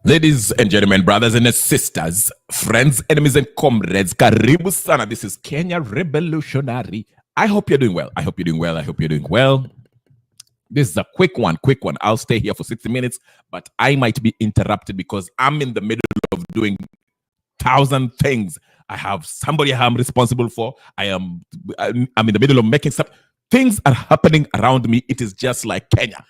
Ladies and gentlemen, brothers and sisters, friends, enemies, and comrades, karibu sana. This is Kenya Revolutionary. I hope you're doing well. I hope you're doing well. I hope you're doing well. This is a quick one. I'll stay here for 60 minutes, but I might be interrupted because I'm in the middle of doing 1,000 things. I have somebody I'm responsible for. I'm in the middle of making stuff. Things are happening around me. It is just like Kenya.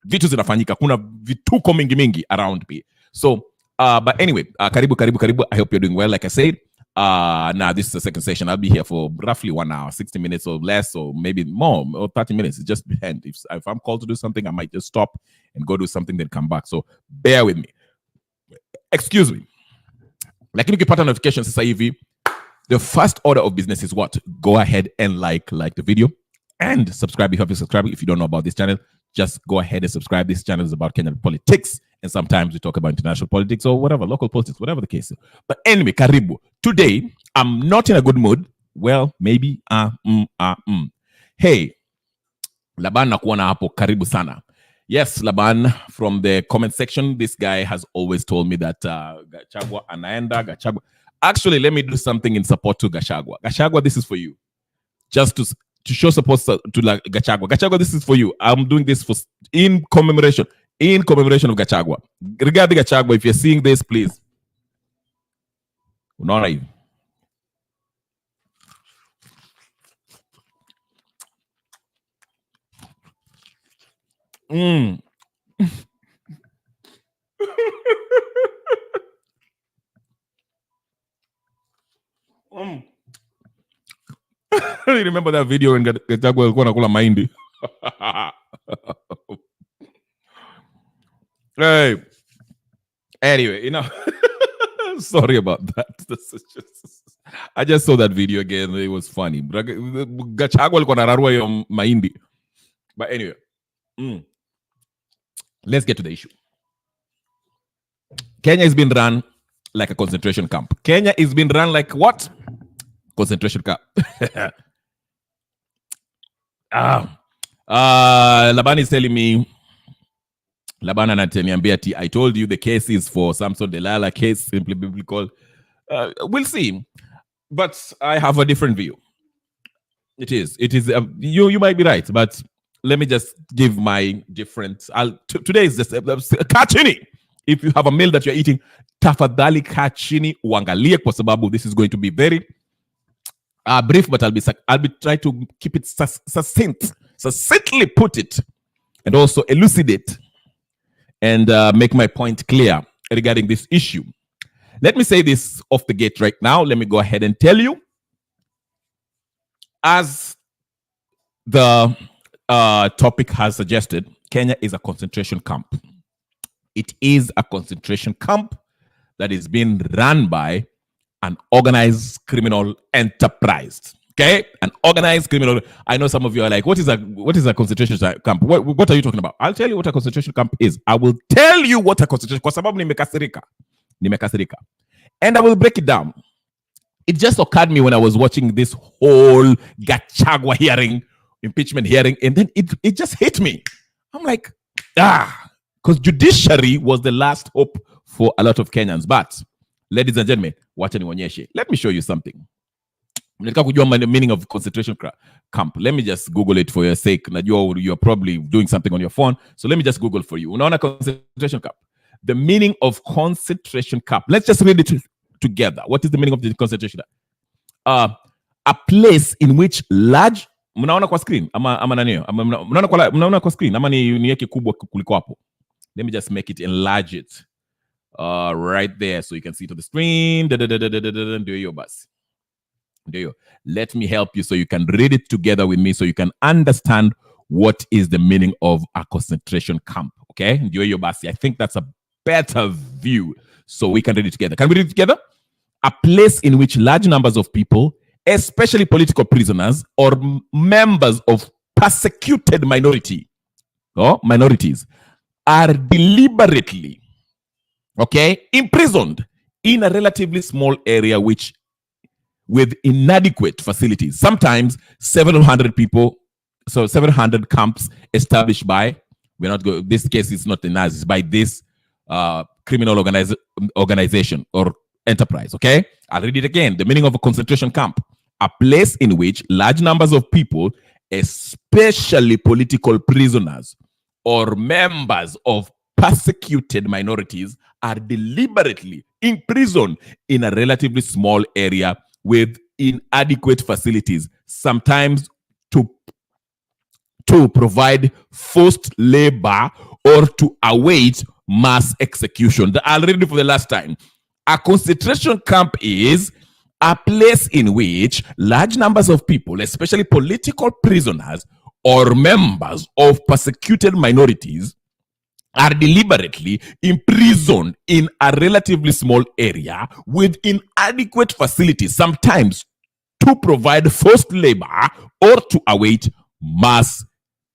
Vitu zinafanyika. Kuna vituko mingi around me. So, but anyway, karibu. I hope you're doing well. Like I said, now this is the second session. I'll be here for roughly 1 hour, 60 minutes or less, or maybe more, or 30 minutes. It just depends. If I'm called to do something, I might just stop and go do something, then come back. So bear with me. Excuse me. Lakini ukipata notification sasa hivi, the first order of business is what? Go ahead and like the video and subscribe if you have to subscribe. If you don't know about this channel, just go ahead and subscribe. This channel is about Kenyan politics, and sometimes we talk about international politics or whatever, local politics, whatever the case is. But anyway, karibu. Today, I'm not in a good mood. Well, maybe. Hey, Laban nakuona hapo, karibu sana. Yes, Laban, from the comment section, this guy has always told me that Gachagua anaenda, Gachagua. Actually, let me do something in support to Gachagua. Gachagua, this is for you. Just to show support to Gachagua. Gachagua, this is for you. I'm doing this in commemoration of Gachagua. Regarding Gachagua, if you're seeing this, please. Unaona hivi. I remember that video when Gachagua alikuwa anakula mahindi. Hey. Anyway, sorry about that. I just saw that video again. It was funny. Gachagua alikuwa anararua hiyo mahindi. But anyway, let's get to the issue. Kenya has been run like a concentration camp. Kenya is being run like what? Concentration camp. Laban is telling me, Laban anateniambia, I told you the case is for Samson Delilah case, simply biblical. We'll see. But I have a different view. It is. You might be right, but let me just give my different. Today is just kachini. If you have a meal that you're eating, tafadhali kachini uangalie kwa sababu this is going to be very brief, but I'll be trying to keep it succinctly put it, and also elucidate and make my point clear regarding this issue. Let me say this off the gate right now. Let me go ahead and tell you, as the topic has suggested, Kenya is a concentration camp. It is a concentration camp that is being run by an organized criminal enterprise. Okay? An organized criminal. I know some of you are like, what is a concentration camp? What are you talking about? I'll tell you what a concentration camp is. I will tell you what a concentration, kwa sababu nimekasirika. And I will break it down. It just occurred to me when I was watching this whole Gachagua hearing, impeachment hearing, and then it just hit me. I'm like, because judiciary was the last hope for a lot of Kenyans. But, ladies and gentlemen, wacha nionyeshe. Let me show you something. Nataka kujua the meaning of concentration camp. Let me just Google it for your sake. You're probably doing something on your phone. So let me just Google for you. Unaona concentration camp. The meaning of concentration camp. Let's just read it together. What is the meaning of the concentration camp? A place in which large... Mnaona kwa screen? Ama nanio? Mnaona kwa screen? Ama niweke kubwa kuliko hapo? Let me just make it, enlarge it. Right there, so you can see it on the screen. Let me help you so you can read it together with me so you can understand what is the meaning of a concentration camp. Okay? I think that's a better view so we can read it together. Can we read it together? A place in which large numbers of people, especially political prisoners or members of persecuted minorities, are deliberately, imprisoned in a relatively small area with inadequate facilities. Sometimes 700 people, so 700 camps established by, this case is not the Nazis, by this criminal organization or enterprise. Okay, I'll read it again. The meaning of a concentration camp: a place in which large numbers of people, especially political prisoners or members of persecuted minorities, are deliberately imprisoned in a relatively small area with inadequate facilities, sometimes to provide forced labor or to await mass execution. I'll read it for the last time. A concentration camp is a place in which large numbers of people, especially political prisoners or members of persecuted minorities, are deliberately imprisoned in a relatively small area with inadequate facilities, sometimes to provide forced labor or to await mass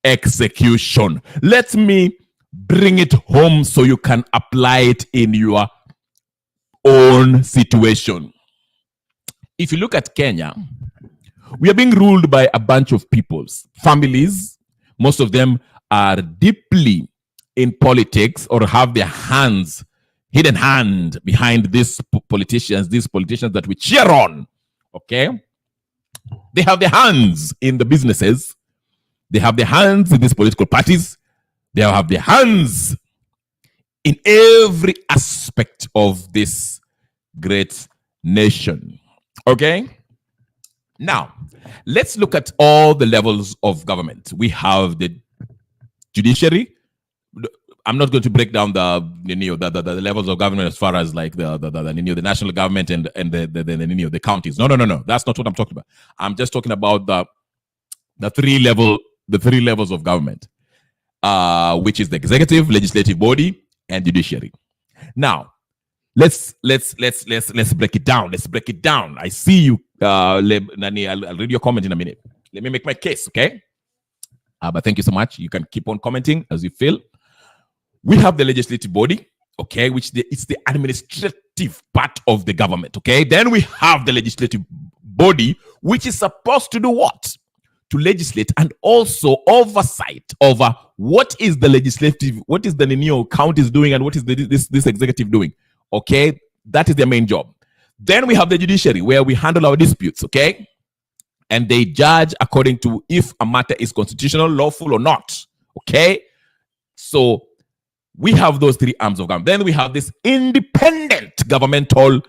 execution. Let me bring it home so you can apply it in your own situation. If you look at Kenya, we are being ruled by a bunch of peoples, families. Most of them are deeply in politics or have their hidden hand behind these politicians that we cheer on. Okay? They have their hands in the businesses. They have their hands in these political parties. They have their hands in every aspect of this great nation. Okay? Now, let's look at all the levels of government. We have the judiciary. I'm not going to break down the levels of government as far as like the national government and the counties. No. That's not what I'm talking about. I'm just talking about the three levels of government, which is the executive, legislative body, and judiciary. Now, let's break it down. Let's break it down. I see you, Nani. I'll read your comment in a minute. Let me make my case, okay? But thank you so much. You can keep on commenting as you feel. We have the legislative body, okay, which it's the administrative part of the government, okay? Then we have the legislative body, which is supposed to do what? To legislate and also oversight over what is the legislative, what is the counties doing, and what is this executive doing, okay? That is their main job. Then we have the judiciary, where we handle our disputes, okay? And they judge according to if a matter is constitutional, lawful, or not, okay? So we have those three arms of government. Then we have this independent governmental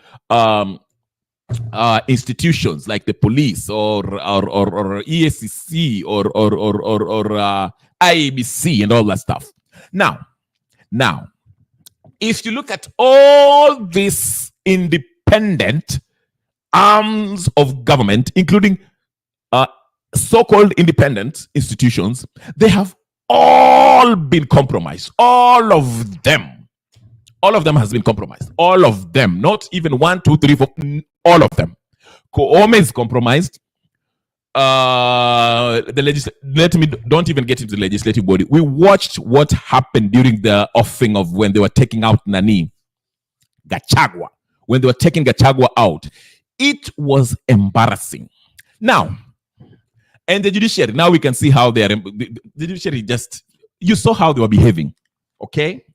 institutions like the police or EACC or IEBC and all that stuff. Now, if you look at all these independent arms of government, including so-called independent institutions, they have all been compromised. All of them has been compromised. All of them, not even 1, 2, 3, 4. All of them. Koome is compromised. Don't even get into the legislative body. We watched what happened during the offing of when they were taking out Gachagua. When they were taking Gachagua out, it was embarrassing. Now, and the judiciary, now we can see how they are. The judiciary you saw how they were behaving. Okay?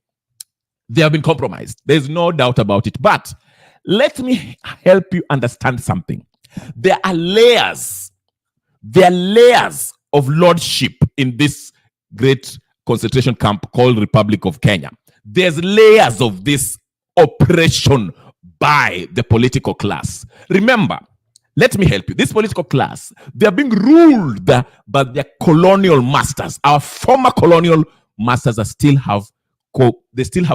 They have been compromised. There's no doubt about it. But let me help you understand something. There are layers. There are layers of lordship in this great concentration camp called Republic of Kenya. There's layers of this oppression by the political class. Remember, let me help you. This political class, they are being ruled by their colonial masters. Our former colonial masters still have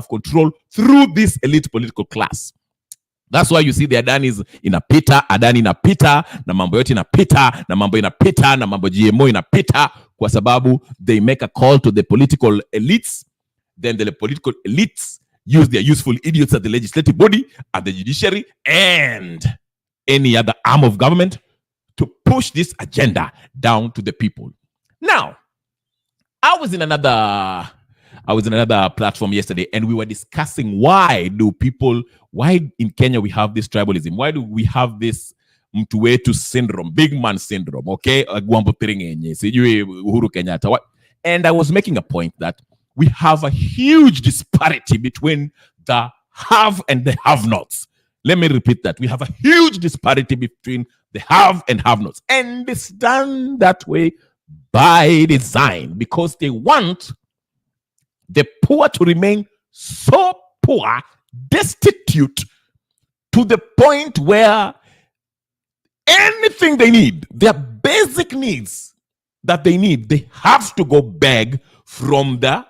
control through this elite political class. That's why you see the Adanis inapita, Adani inapita, na mambo yote inapita, na mambo inapita, na mambo GMO inapita, kwa sababu they make a call to the political elites. Then the political elites use their useful idiots at the legislative body, at the judiciary, and any other arm of government to push this agenda down to the people. Now, I was in another platform yesterday, and we were discussing why in Kenya we have this tribalism? Why do we have this mtu wetu syndrome, big man syndrome, okay? Uhuru Kenyatta. And I was making a point that we have a huge disparity between the have and the have-nots. Let me repeat that. We have a huge disparity between the have and have-nots. And it's done that way by design because they want the poor to remain so poor, destitute, to the point where anything they need, their basic needs that they need, they have to go beg from the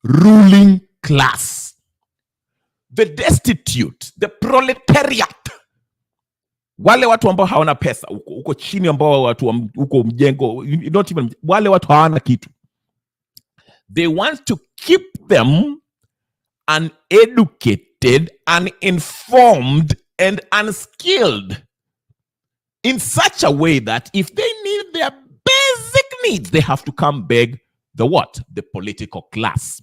ruling class. The destitute, the proletariat, wale watu ambao hawana pesa, uko chini ambao watu uko mjengo, not even, wale watu hawana kitu. They want to keep them uneducated, uninformed, and unskilled in such a way that if they need their basic needs, they have to come beg the what? The political class.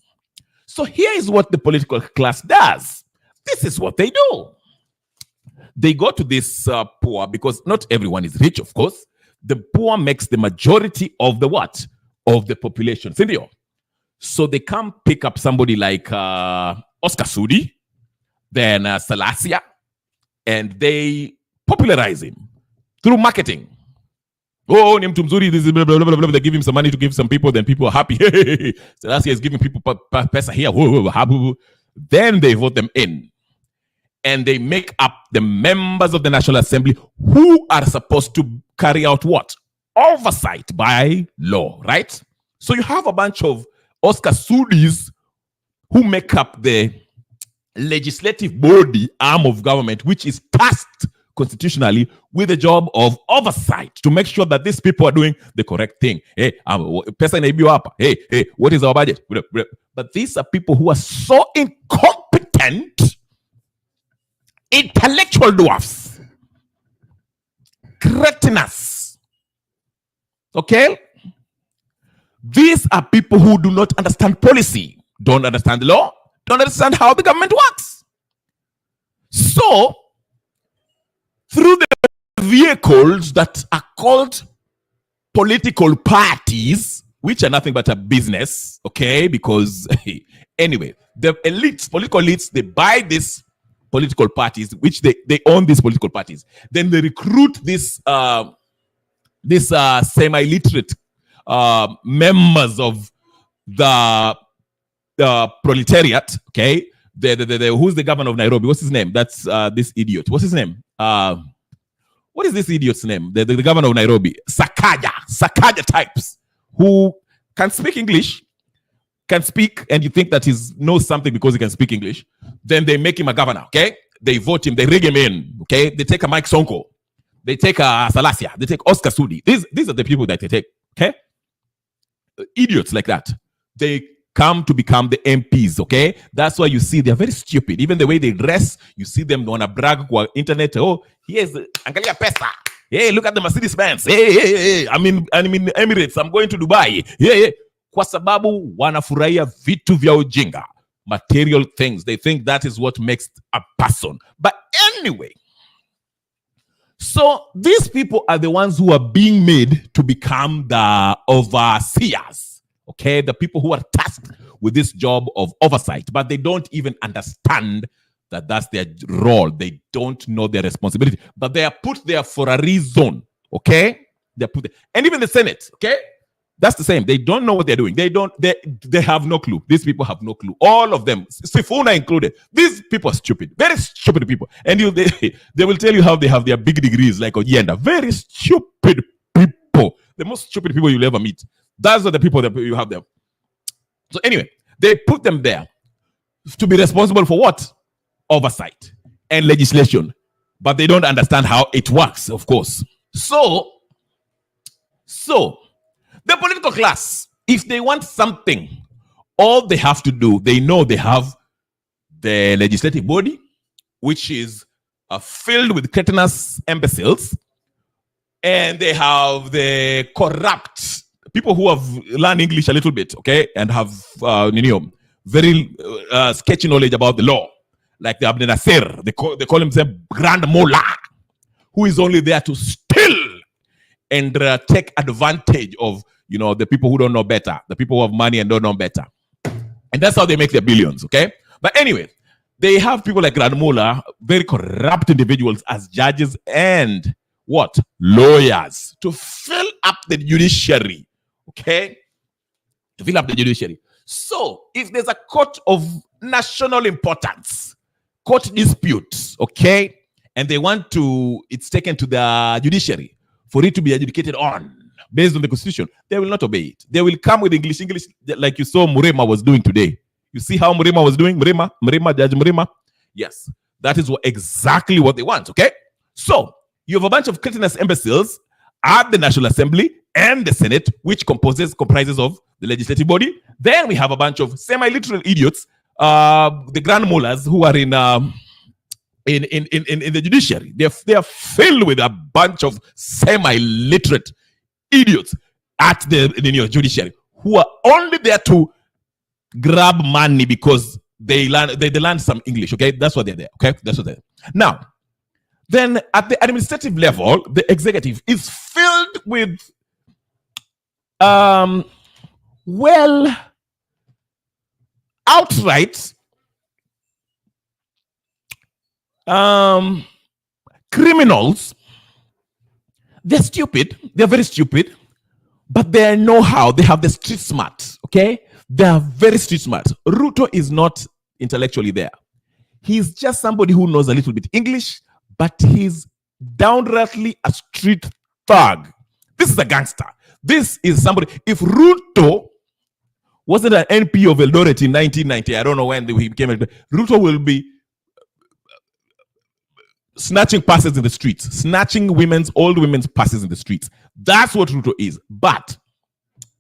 So here is what the political class does. This is what they do. They go to this poor, because not everyone is rich, of course. The poor makes the majority of the what? Of the population. So they come pick up somebody like Oscar Sudi, then Salasia, and they popularize him through marketing. Oh, ni mtu mzuri, this is blah, blah, blah, blah. They give him some money to give some people, then people are happy. Salasia is giving people pesa here. Then they vote them in. And they make up the members of the National Assembly who are supposed to carry out what? Oversight by law, right? So you have a bunch of Oscar Sudis who make up the legislative body arm of government, which is tasked constitutionally with the job of oversight to make sure that these people are doing the correct thing. Hey, pesa inaibiwa hapa. Hey, what is our budget? But these are people who are so incompetent, intellectual dwarfs, cretinous. Okay? These are people who do not understand policy, don't understand the law, don't understand how the government works. So, through the vehicles that are called political parties, which are nothing but a business, okay? Because, anyway, the elites, political elites, they buy these political parties, which they own these political parties. Then they recruit this semi-literate members of the proletariat, okay? Who's the governor of Nairobi? What's his name? That's this idiot. What's his name? What is this idiot's name? The governor of Nairobi. Sakaja types who can speak English, and you think that he knows something because he can speak English. Then they make him a governor, okay? They vote him, they rig him in, okay? They take a Mike Sonko. They take a Salasia. They take Oscar Sudi. These are the people that they take, okay? Idiots like that. They come to become the MPs, okay? That's why you see they're very stupid. Even the way they dress, you see them on a brag on internet. Oh, here's Angalia Pesa. Hey, look at the Mercedes Benz. Hey. I'm in Emirates. I'm going to Dubai. Yeah. Kwa sababu wanafurahia vitu vya ujinga. Material things. They think that is what makes a person. But anyway, so these people are the ones who are being made to become the overseers. Okay, the people who are tasked with this job of oversight, but they don't even understand that that's their role. They don't know their responsibility, but they are put there for a reason. Okay, they're put there. And even the Senate. Okay, that's the same. They don't know what they're doing. They have no clue. These people have no clue. All of them, Sifuna included. These people are stupid, very stupid people. And they will tell you how they have their big degrees, like Ojienda. Very stupid people. The most stupid people you'll ever meet. Those are the people that you have there. So anyway, they put them there to be responsible for what? Oversight and legislation. But they don't understand how it works, of course. So the political class, if they want something, all they have to do, they know they have the legislative body, which is filled with cretinous imbeciles, and they have the corrupt people who have learned English a little bit, okay, and have very sketchy knowledge about the law, like the Abdel Nasser. They call himself Grand Mullah, who is only there to steal and take advantage of the people who don't know better, the people who have money and don't know better, and that's how they make their billions, okay. But anyway, they have people like Granmola, very corrupt individuals as judges and what? Lawyers to fill up the judiciary. Okay? To fill up the judiciary. So, if there's a court of national importance, court disputes, okay, and they want to, it's taken to the judiciary for it to be adjudicated on, based on the constitution, they will not obey it. They will come with English, like you saw Murema was doing today. You see how Murema was doing? Murema, Judge Murema? Yes, that is exactly what they want, okay? So, you have a bunch of cretinous imbeciles at the National Assembly and the Senate, which comprises of the legislative body. Then we have a bunch of semi-literal idiots, the grand mullahs who are in the judiciary. They are filled with a bunch of semi-literate idiots at the judiciary who are only there to grab money because they learn some English. Okay, that's what they're there. Okay, that's what they're there. Now, then at the administrative level, the executive is filled with outright criminals. They're stupid. They're very stupid, but they know how. They have the street smart. Okay, they are very street smart. Ruto is not intellectually there. He's just somebody who knows a little bit English, but he's downrightly a street thug. This is a gangster. This is somebody. If Ruto wasn't an NP of Eldoret in 1990, I don't know when he became, Ruto will be snatching passes in the streets, snatching old women's passes in the streets. That's what Ruto is. But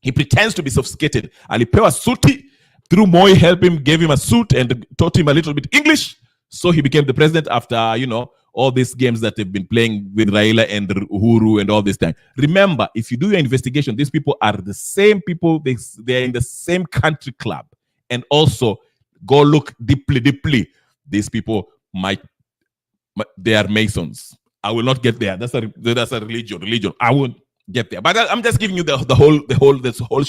he pretends to be sophisticated. Alipewa suti through Moi, helped him, gave him a suit and taught him a little bit English. So he became the president after, all these games that they've been playing with Raila and Uhuru and all this time. Remember, if you do your investigation, these people are the same people. They're in the same country club. And also, go look deeply. These people they are Masons. I will not get there. That's a religion. I won't get there. But I'm just giving you this whole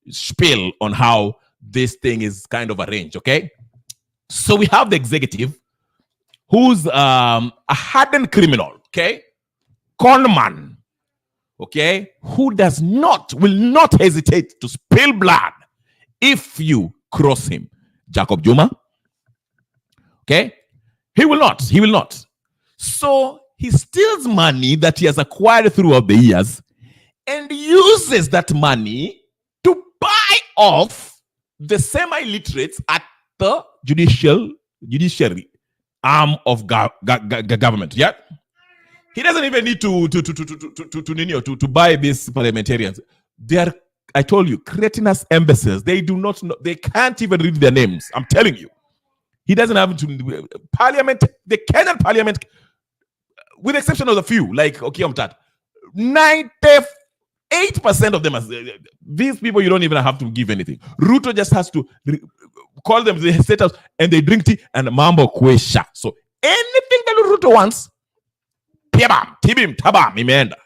spiel on how this thing is kind of arranged. Okay. So we have the executive, who's a hardened criminal, okay? Conman, okay? Who will not hesitate to spill blood if you cross him. Jacob Juma, okay? He will not. So he steals money that he has acquired throughout the years and uses that money to buy off the semi-literates at the judiciary arm of government. Yeah, he doesn't even need to buy these parliamentarians. They are, I told you, cretinous imbeciles. They do not know. They can't even read their names. I'm telling you, he doesn't have to. Parliament, the Kenyan Parliament, with the exception of a few, like Okiomtat, 98% of them are these people. You don't even have to give anything. Ruto just has to call them the status and they drink tea and mambo kwesha. So anything that Ruto wants, piabam, tibim, tabam, imeenda.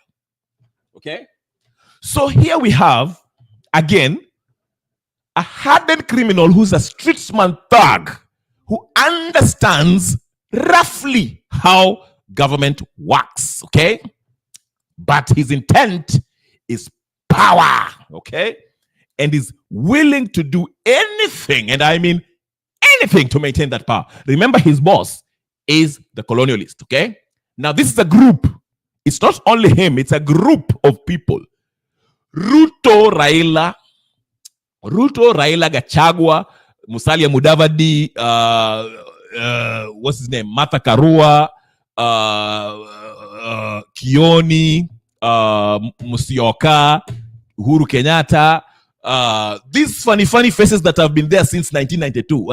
Okay? So here we have, again, a hardened criminal who's a streetsman thug who understands roughly how government works. Okay? But his intent is power. Okay? And is willing to do anything, and I mean anything, to maintain that power. Remember, his boss is the colonialist, okay? Now, this is a group. It's not only him, it's a group of people. Ruto, Raila, Gachagua, Musalia Mudavadi, what's his name? Martha Karua, Kioni, Musyoka, Uhuru Kenyatta, these funny faces that have been there since 1992.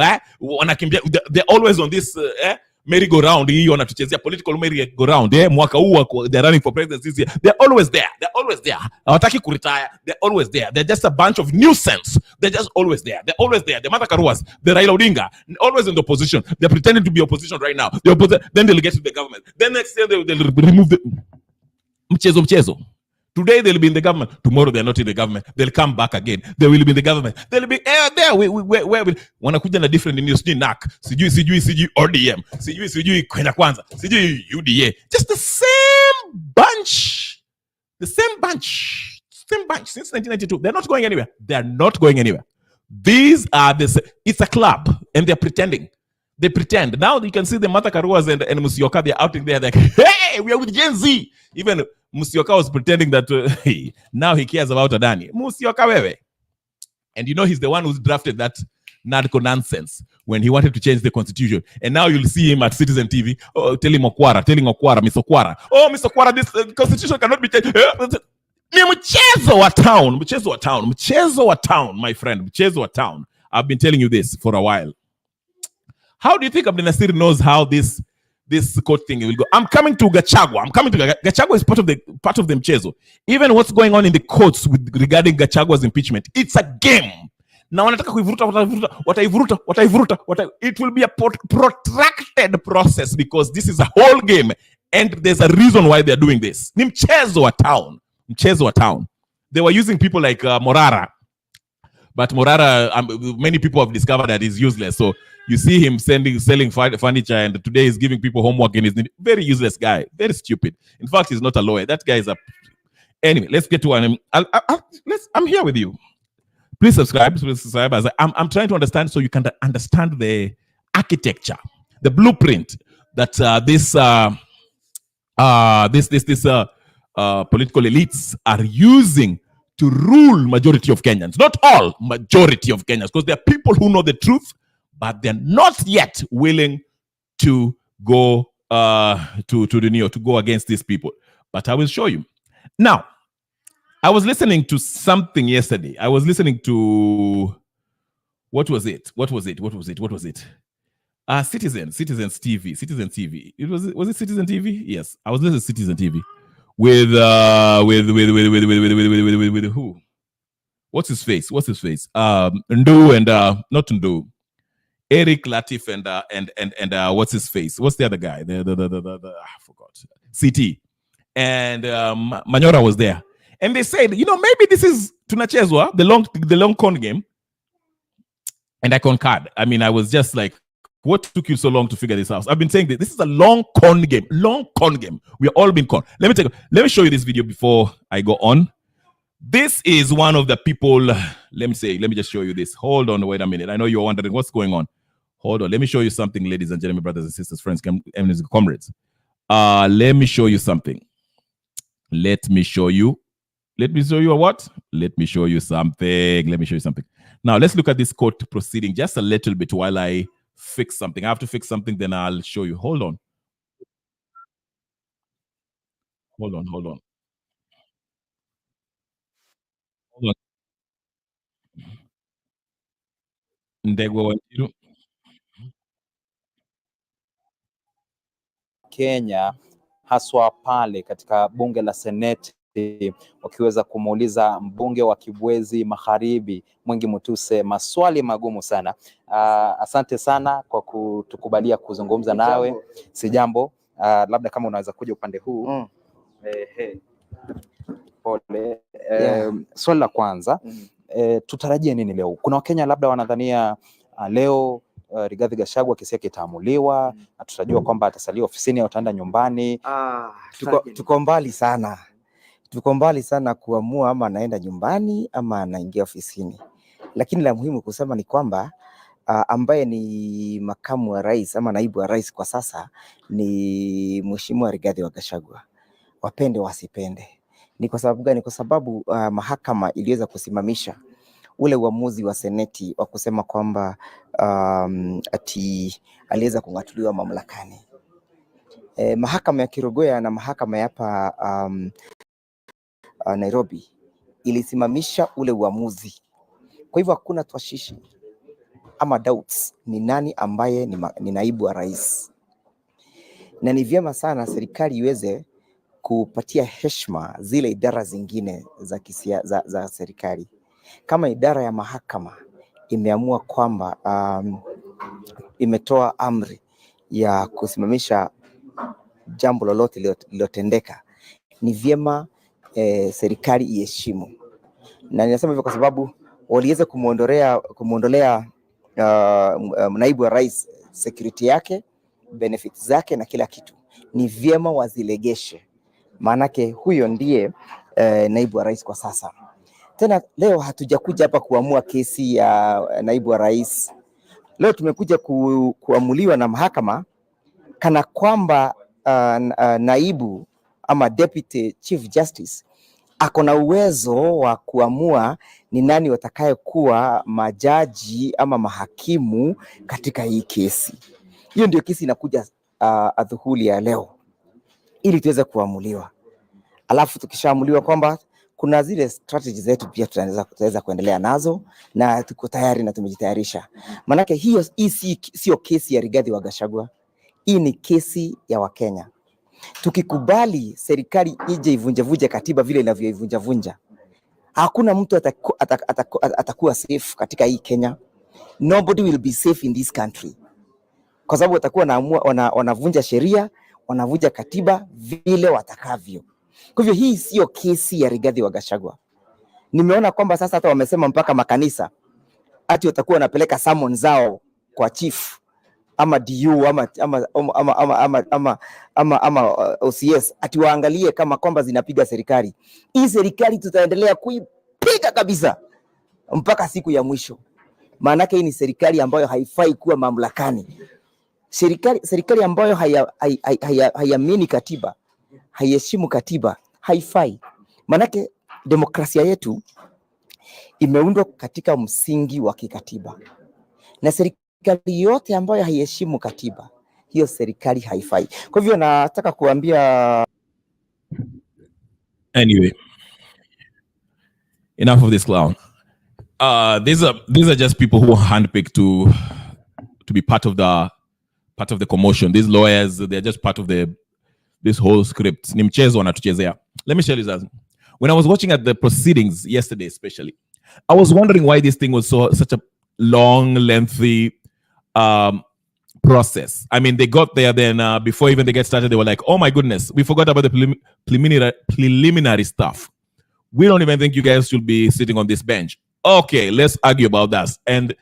They're always on this merry-go-round. Political merry-go-round. They're running for presidency. They're always there. Hawataki kuretire. They're always there. They're just a bunch of nuisance. They're just always there. The Martha Karuas, the Raila Odinga, always in the opposition. They're pretending to be opposition right now. Then they'll get to the government. Then next year they'll remove the mchezo. Today they'll be in the government. Tomorrow they're not in the government. They'll come back again. They will be in the government. They'll be there. Where will wanakuja na different news? NAC, sijui ODM, sijui Kenya Kwanza, sijui UDA. Just the same bunch. The same bunch. Same bunch since 1992. They're not going anywhere. They're not going anywhere. These are it's a club and they're pretending. They pretend. Now you can see the Martha Karuas and Musyoka, they're out in there like, hey, we are with Gen Z. Even Musyoka was pretending that now he cares about Adani. Musyoka wewe. And you know he's the one who's drafted that NADCO nonsense when he wanted to change the constitution. And now you'll see him at Citizen TV telling Okwara, Mr. Okwara, oh, Mr. Okwara, this constitution cannot be changed. Ni mchezo wa town, my friend. Mchezo wa town. I've been telling you this for a while. How do you think Abdel Nasir knows how this court thing will go? I'm coming to Gachagua. Gachagua is part of the mchezo. Even what's going on in the courts regarding Gachagua's impeachment, it's a game. Now wanataka wataivuruta. It will be a protracted process because this is a whole game and there's a reason why they're doing this. Ni mchezo wa town. They were using people like Morara. But Morara, many people have discovered that he's useless. So you see him selling furniture, and today he's giving people homework, and he's a very useless guy, very stupid. In fact, he's not a lawyer. That guy is a... Anyway, let's get to one. I'm here with you. Please subscribe. As I'm trying to understand so you can understand the architecture, the blueprint that political elites are using to rule majority of Kenyans. Not all, majority of Kenyans, because there are people who know the truth, but they're not yet willing to go to go against these people. But I will show you. Now, I was listening to something yesterday. I was listening to what was it? Citizen TV. Was it Citizen TV? Yes, I was listening to Citizen TV. With who? What's his face? Ndu and not Ndu. Eric Latif and what's his face? What's the other guy? I forgot. CT. And Manyora was there. And they said, maybe this is tunachezwa, the long con game. And I concurred. I mean, I was just like, what took you so long to figure this out? I've been saying this is a long con game. We've all been con. Let me show you this video before I go on. This is one of the people. Let me just show you this. Hold on, wait a minute. I know you're wondering what's going on. Hold on. Let me show you something, ladies and gentlemen, brothers and sisters, friends, and comrades. Let me show you something. Let me show you what? Let me show you something. Now, let's look at this court proceeding just a little bit while I fix something. I have to fix something, then I'll show you. Hold on. Ndegwa Wanjiru. Kenya haswa pale katika bunge la Seneti wakiweza kumuuliza mbunge wa Kibwezi Magharibi Mwengi Mutuse maswali magumu sana. Asante sana kwa kutukubalia kuzungumza nawe. Sijambo. Labda kama unaweza kuja upande huu. Pole. Swali la kwanza, tutarajie nini leo? Kuna Wakenya labda wanadhania leo Rigathi Gachagua kesi yake itaamuliwa, na tutajua kwamba atasalia ofisini au ataenda nyumbani. Tuko mbali sana kuamua ama anaenda nyumbani ama anaingia ofisini. Lakini la muhimu kusema ni kwamba ambaye ni makamu wa rais ama naibu wa rais kwa sasa ni Mheshimiwa Rigathi Gachagua. Wapende wasipende. Ni kwa sababu gani? Kwa sababu mahakama iliweza kusimamisha ule uamuzi wa seneti wa kusema kwamba ati aliweza kung'atuliwa mamlakani. Mahakama ya Kirugoya na mahakama ya hapa Nairobi ilisimamisha ule uamuzi. Kwa hivyo hakuna twashishi ama doubts ni nani ambaye ni naibu wa rais. Na ni vyema sana serikali iweze kupatia heshima zile idara zingine za serikali. Kama idara ya mahakama imeamua kwamba imetoa amri ya kusimamisha jambo lolote lilotendeka, ni vyema serikali iheshimu, na ninasema hivyo kwa sababu waliweza kumuondolea naibu wa rais security yake, benefits zake na kila kitu. Ni vyema wazilegeshe, maanake huyo ndiye naibu wa rais kwa sasa. Tena leo hatujakuja hapa kuamua kesi ya naibu wa rais. Leo tumekuja kuamuliwa na mahakama kana kwamba naibu ama deputy chief justice ako na uwezo wa kuamua ni nani watakayokuwa majaji ama mahakimu katika hii kesi. Hiyo ndio kesi inakuja adhuhuli ya leo ili tuweze kuamuliwa. Alafu tukishaamuliwa kwamba kuna zile strategies zetu pia tutaweza kuendelea nazo, na tuko tayari na tumejitayarisha. Manake hii sio kesi ya Rigathi wa Gachagua. Hii ni kesi ya Wakenya. Tukikubali serikali ije ivunjavunje katiba vile inavyoivunjavunja, hakuna mtu atakuwa safe katika hii Kenya. Nobody will be safe in this country, kwa sababu watakuwa wanavunja sheria, wanavunja katiba vile watakavyo. Kwa hivyo hii sio kesi ya Rigathi wa Gachagua. Nimeona kwamba sasa hata wamesema mpaka makanisa ati watakuwa wanapeleka summon zao kwa chief ama DU ama OCS ati waangalie kama kwamba zinapiga serikali. Hii serikali tutaendelea kuipiga kabisa mpaka siku ya mwisho. Maanake hii ni serikali ambayo haifai kuwa mamlakani. Serikali ambayo haiamini katiba, haiheshimu katiba, haifai. Maanake demokrasia yetu imeundwa katika msingi wa kikatiba, na serikali yote ambayo haiheshimu katiba, hiyo serikali haifai. Kwa hivyo nataka kuambia, anyway, enough of this clown. These are just people who are handpicked to be part of the commotion. These lawyers, they're just part of this whole script. Ni mchezo wanatuchezea. Let me tell you something. When I was watching at the proceedings yesterday, especially, I was wondering why this thing was such a long, lengthy process. I mean, they got there, then before even they get started, they were like, oh my goodness, we forgot about the preliminary stuff. We don't even think you guys should be sitting on this bench. Okay, let's argue about that. And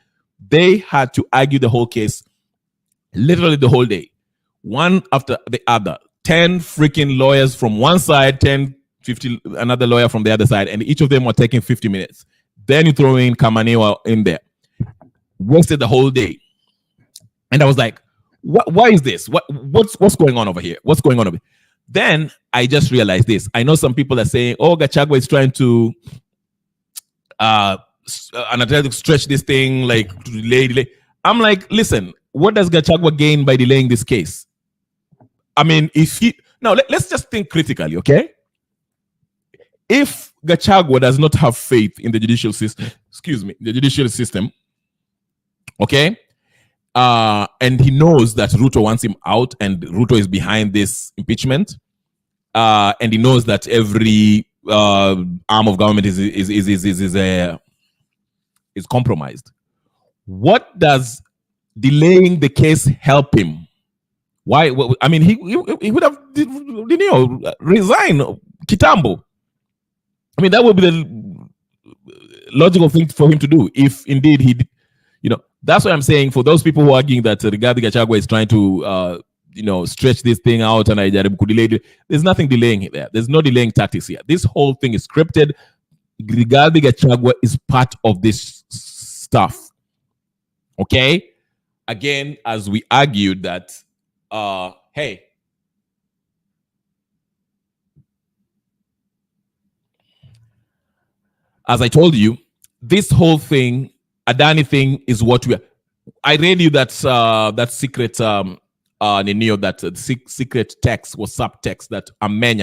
they had to argue the whole case, literally the whole day, one after the other. 10 freaking lawyers from one side, 10, 50, another lawyer from the other side, and each of them were taking 50 minutes. Then you throw in Kamaniwa in there. Wasted the whole day. And I was like, why is this? What's going on over here? What's going on over here? Then I just realized this. I know some people are saying, oh, Gachagua is trying to stretch this thing, like to delay. I'm like, listen, what does Gachagua gain by delaying this case? I mean, let's just think critically, okay? If Gachagua does not have faith in the judicial system, okay, and he knows that Ruto wants him out, and Ruto is behind this impeachment, and he knows that every arm of government is compromised. What does delaying the case help him? Why? I mean, he would have resign kitambo. I mean, that would be the logical thing for him to do if indeed he did. That's what I'm saying. For those people who are arguing that Rigathi Gachagua is trying to, stretch this thing out and there's nothing delaying there. There's no delaying tactics here. This whole thing is scripted. Rigathi Gachagua is part of this stuff. Okay? Again, as we argued that, hey, as I told you, this whole thing, Adani thing, is what I read you that secret Ninio, that secret text was subtext that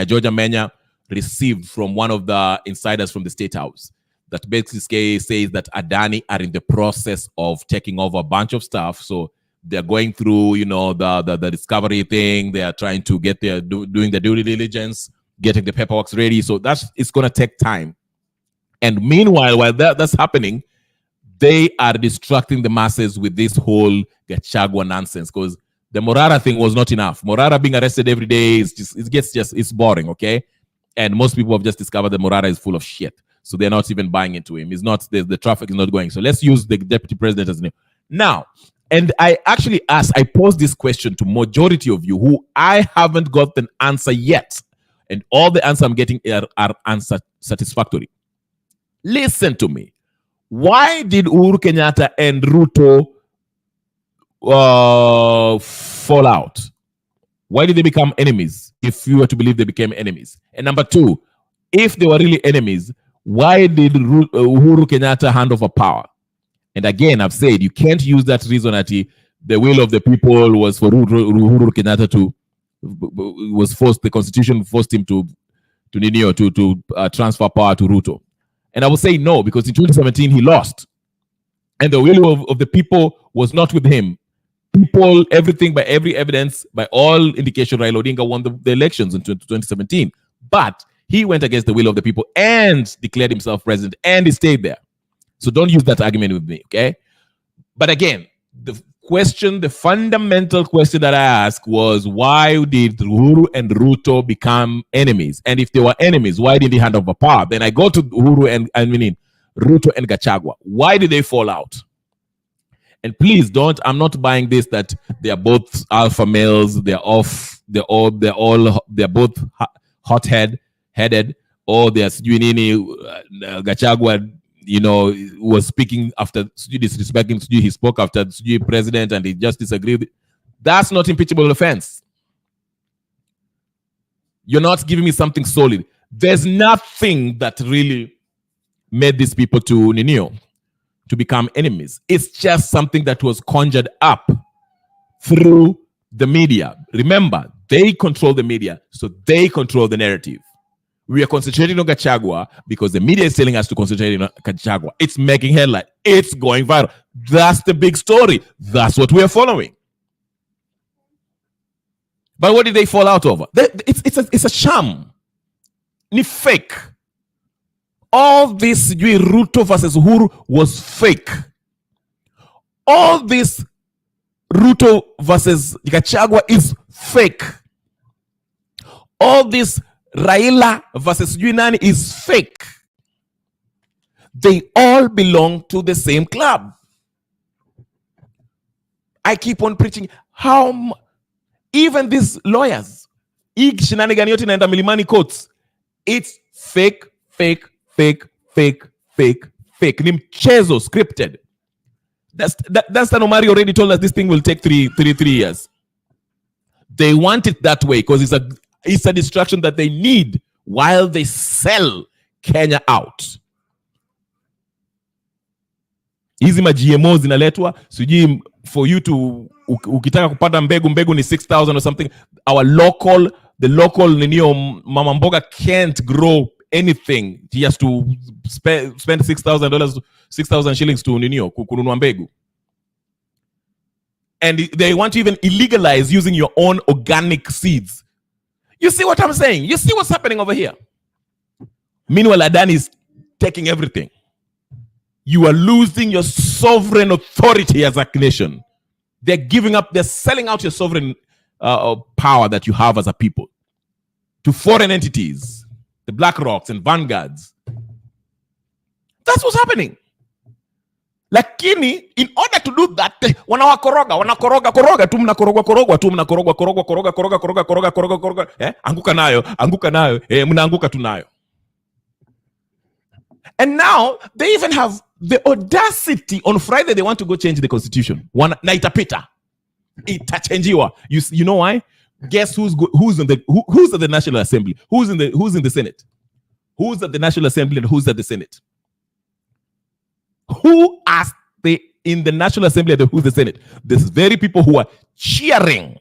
George Amenya received from one of the insiders from the State House, that basically says that Adani are in the process of taking over a bunch of stuff. So they're going through, the discovery thing. They are trying to get there, doing the due diligence, getting the paperwork ready. So it's going to take time. And meanwhile, while that's happening, they are distracting the masses with this whole Gachagua nonsense, because the Morara thing was not enough. Morara being arrested every day it's boring, okay? And most people have just discovered that Morara is full of shit. So they're not even buying into him. It's not, the traffic is not going. So let's use the deputy president as name. Now, and I actually I posed this question to majority of you who I haven't got an answer yet. And all the answers I'm getting are answer satisfactory. Listen to me. Why did Uhuru Kenyatta and Ruto fall out? Why did they become enemies? If you were to believe they became enemies. And number two, if they were really enemies, why did Uhuru Kenyatta hand over power? And again, I've said you can't use that reason that the will of the people was for Uhuru Kenyatta to the constitution forced him to transfer power to Ruto. And I will say no, because in 2017 he lost. And the will of the people was not with him. People, everything, by every evidence, by all indication, Raila Odinga won the elections in 2017. But he went against the will of the people and declared himself president, and he stayed there. So don't use that argument with me, okay? But again, the fundamental question that I asked was, why did Uhuru and Ruto become enemies? And if they were enemies, why did he hand over power? Then I go to Uhuru and Ruto and Gachagua. Why did they fall out? And please I'm not buying this that they are both alpha males, they're both hot-headed, or they're Gachagua, was speaking after disrespecting he spoke after president and he just disagreed. That's not impeachable offense. You're not giving me something solid. There's nothing that really made these people to become enemies. It's just something that was conjured up through the media. Remember, they control the media, so they control the narrative. We are concentrating on Gachagua because the media is telling us to concentrate on Gachagua. It's making headline. It's going viral. That's the big story. That's what we are following. But what did they fall out over? It's a sham. It's fake. All this Ruto versus Uhuru was fake. All this Ruto versus Gachagua is fake. All this Raila versus Nani is fake. They all belong to the same club. I keep on preaching even these lawyers, shenanigan yote inaenda milimani courts, it's fake. Ni mchezo scripted. That's Omari already told us this thing will take three years. They want it that way because it's a distraction that they need while they sell Kenya out. Hizi ma GMOs zinaletwa, sijui for you to ukitaka kupata mbegu ni 6,000 or something. The local mama mboga can't grow anything. He has to spend $6,000, 6,000 shillings to kununua mbegu. And they want to even illegalize using your own organic seeds. You see what I'm saying? You see what's happening over here? Meanwhile, Adani is taking everything. You are losing your sovereign authority as a nation. They're selling out your sovereign power that you have as a people to foreign entities, the BlackRocks and Vanguards. That's what's happening. Lakini, in order to do that, wanakoroga tu, mnakoroga. Anguka nayo, mnaanguka tunayo. And now, they even have the audacity. On Friday, they want to go change the constitution. Na itapita. Itachenjiwa. You know why? Guess who's at the National Assembly? Who's in the Senate? Who's at the National Assembly and who's at the Senate? Who asked in the National Assembly and who's the Senate? There's very people who are cheering.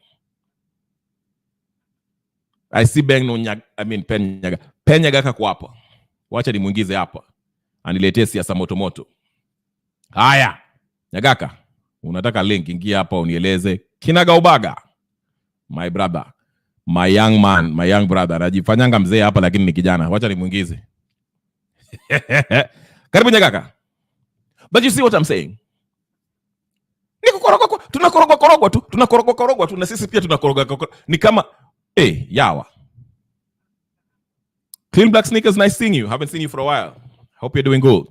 I see Pen Nyaga kako hapa. Wacha nimuingize hapa. Aniletee siasa moto. Haya. Nyagaka, unataka link, ingia hapa unieleze kinaga ubaga. My brother, my young man, my young brother. Najifanyanga mzee hapa lakini ni kijana. Wacha nimuingize. Karibu Nyagaka. But you see what I'm saying? Tunakorogwa tu, na sisi pia tunakorogwa. Ni kama yawa. Clean Black Sneakers, nice seeing you. Haven't seen you for a while. Hope you're doing good.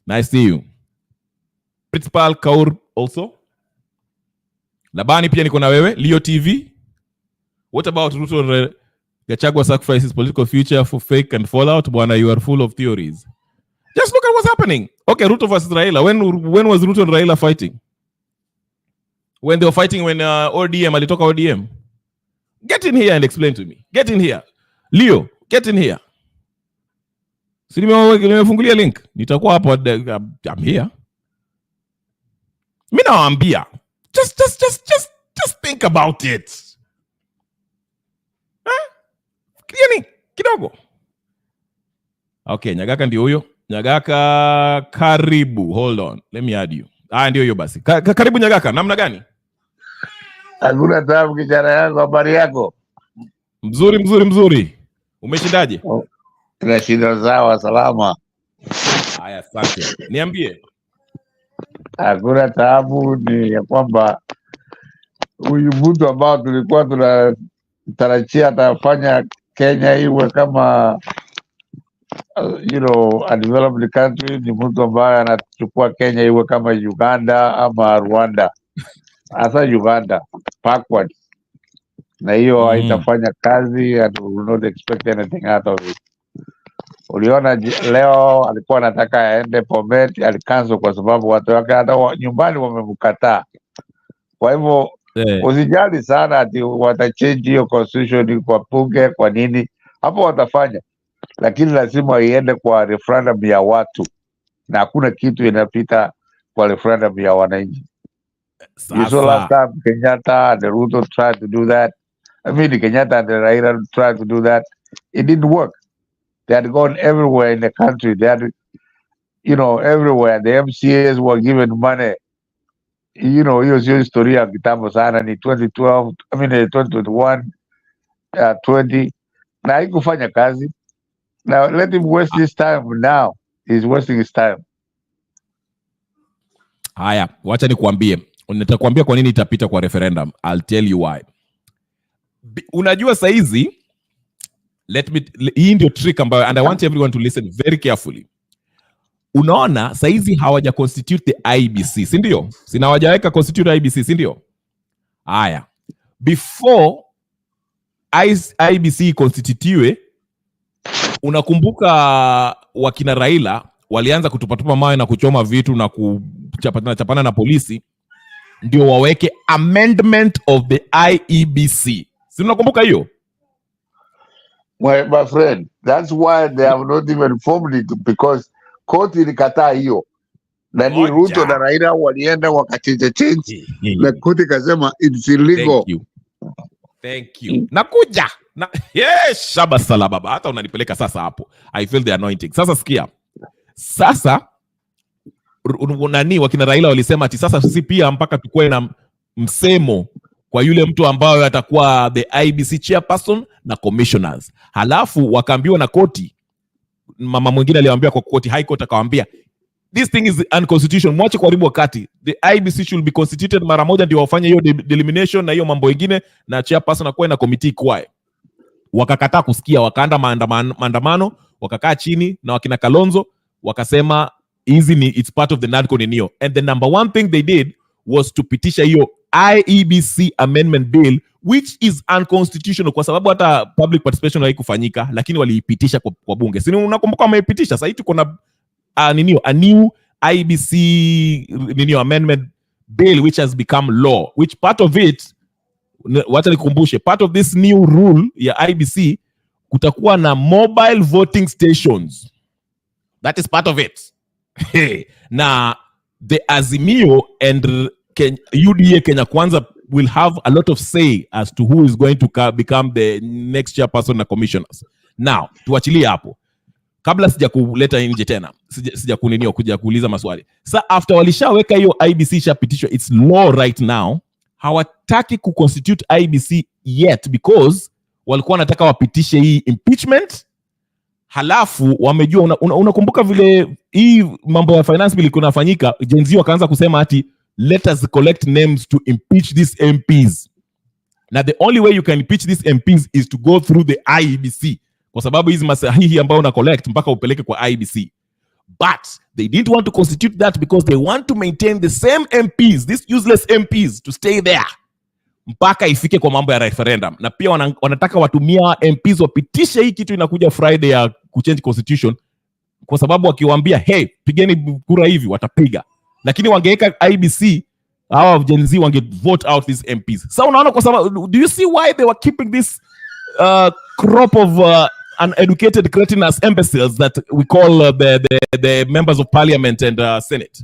Nice to see you. Principal Kaur also. Labani pia niko na wewe. Leo TV. What about Ruto Gachagua sacrifices political future for fake and fallout? Bwana, you are full of theories. Just look at what's happening. Okay, Ruto versus Raila. When was Ruto and Raila fighting? When they were fighting when ODM, alitoka ODM. Get in here and explain to me. Get in here. Leo, get in here. Si nimefungulia link. Nitakuwa hapo. I'm here. Mimi nawaambia. Just think about it. Kiani kidogo. Okay, Nyagaka ndio huyo. Nyagaka, karibu. Hold on. Let me add you. Ndio hiyo basi. Karibu Nyagaka. Namna gani? Hakuna tabu kijana yangu, habari yako? Mzuri. Umeshindaje? Tunashinda sawa, salama. Haya, asante. Niambie. Hakuna tabu, ni ya kwamba huyu mtu ambao tulikuwa tunatarajia atafanya Kenya iwe kama a developed country, ni mtu ambaye anachukua Kenya iwe kama Uganda ama Rwanda. Hasa Uganda backwards, na hiyo haitafanya kazi, and we will not expect anything out of it. Uliona leo alikuwa anataka aende Bomet, alikansel kwa sababu watu wake hata nyumbani wamemkataa. Kwa hivyo usijali sana ati watachange hiyo constitution kwa bunge, kwa nini hapo watafanya, lakini lazima iende kwa referendum ya watu, na hakuna kitu inapita kwa referendum ya wananchi. You saw last time Kenyatta and Ruto tried to do that. I mean, Kenyatta and Raila tried to do that. It didn't work. They had gone everywhere in the country. They had, everywhere. The MCAs were given money. Hiyo sio historia ya kitambo sana, ni 2012, 2021, 20, na haikufanya kazi. Now let him waste his time now. He's wasting his time. Haya, wacha nikuambie. Nitakwambia kwa nini itapita kwa referendum. I'll tell you why. Unajua saizi, hii ndio trick ambayo, and I want everyone to listen very carefully. Unaona saizi hawaja constitute the IBC, si ndio? Sina hawajaweka constitute IBC, si ndio? Haya. Before IBC constitutiwe, unakumbuka wakina Raila walianza kutupatupa mawe na kuchoma vitu na kuchapana na polisi ndio waweke amendment of the IEBC. Si unakumbuka hiyo? My friend, that's why they have not even formed it, because court ilikataa hiyo. Na ni Ruto na Raila walienda wakachange na court ikasema it's illegal. Thank you. Nakuja. Yes, shaba sala baba. Hata unanipeleka sasa hapo. I feel the anointing. Sasa sikia. Sasa wakina Raila walisema ati sasa sisi pia mpaka tukue na msemo kwa yule mtu ambaye atakuwa the IBC chairperson na commissioners. Halafu wakaambiwa na koti, mama mwingine aliwaambia kwa koti, high court akawaambia this thing is unconstitutional, mwache kuharibu wakati. The IBC should be constituted mara moja ndio wafanye hiyo delimitation na hiyo mambo mengine, na chairperson na kuwe na committee kwae. Wakakataa kusikia, wakaanda maandamano, wakakaa chini na wakina Kalonzo wakasema it's part of the NADCO ninio. And the number one thing they did was to pitisha hiyo IEBC amendment bill, which is unconstitutional kwa sababu hata public participation haikufanyika, lakini waliipitisha kwa bunge. Sini unakumbuka wameipitisha? Sasa tuko na a new IEBC amendment bill which has become law, which part of it, wacha nikukumbushe, part of this new rule ya IEBC kutakuwa na mobile voting stations. That is part of it. Now, the Azimio and UDA Kenya Kwanza will have a lot of say as to who is going to become the next chairperson na commissioners. Now, tuachilie hapo. Kabla sija kuleta nje tena, sija kuja kuuliza maswali. Sa after walishaweka hiyo IBC ishapitishwa, it's law right now. Hawataki kuconstitute IBC yet because walikuwa wanataka wapitishe hii impeachment. Halafu wamejua unakumbuka vile hii mambo ya finance bill kunafanyika, Gen Z wakaanza kusema ati let us collect names to impeach these MPs. Now the only way you can impeach these MPs is to go through the IEBC. kwa sababu hizi masahihi ambayo una collect mpaka upeleke kwa IBC. But they didn't want to constitute that because they want to maintain the same MPs, these useless MPs, to stay there mpaka ifike kwa mambo ya referendum. Na pia wanataka watumia MPs wapitishe hii kitu inakuja Friday ya kuchange constitution, kwa sababu wakiwaambia hey, pigeni kura hivi, watapiga. Lakini wangeweka IBC, hawa Gen Z wange vote out these MPs. So unaona, kwa sababu, do you see why they were keeping this crop of uneducated cretinous imbeciles that we call the members of parliament and Senate?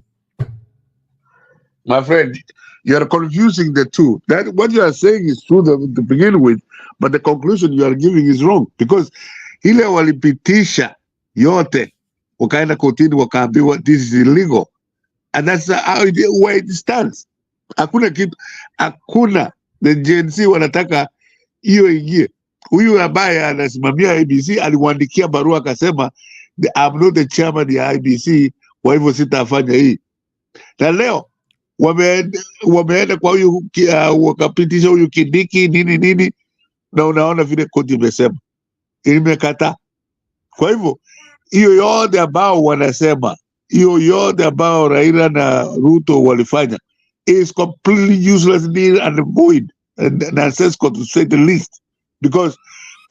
My friend, you are confusing the two. That what you are saying is true to begin with, but the conclusion you are giving is wrong, because ile walipitisha yote wakaenda kotini wakaambiwa this is illegal, and that's where it stands. Hakuna kitu, hakuna. The Gen Z wanataka hiyo ingie. Huyu ambaye anasimamia IBC aliwaandikia barua akasema I'm not the chairman ya IBC, kwa hivyo sitafanya hii. Na leo wameenda kwa huyu wakapitisha huyu Kindiki nini, na unaona vile koti imesema imekataa. Kwa hivyo hiyo yote ambao wanasema, hiyo yote ambao Raila na Ruto walifanya is completely useless and void and nonsensical, to say the least, because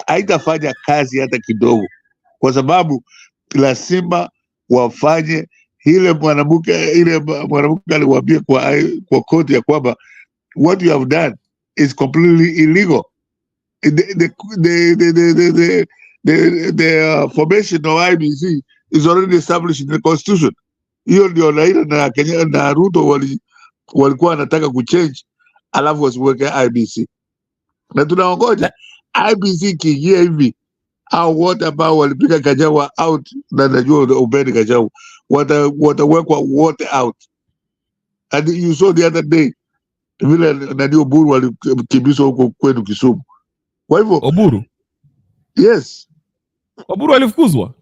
haitafanya kazi hata kidogo, kwa sababu lazima wafanye ile mwanamke aliwaambia kwa koti ya kwamba what you have done is completely illegal. The formation of IBC is already established in the constitution. Hiyo ndio Raila na Kenya na Ruto walikuwa wanataka kuchange, alafu wasiweke IBC. Na tunaongoja IBC kiingia hivi, au wote ambao walipiga Gachagua out, na najua ubeni Gachagua watawekwa wote out. And you saw the other day vile nani Oburu walikimbizwa huko kwenu Kisumu. Kwa hivyo Oburu, yes, Oburu alifukuzwa.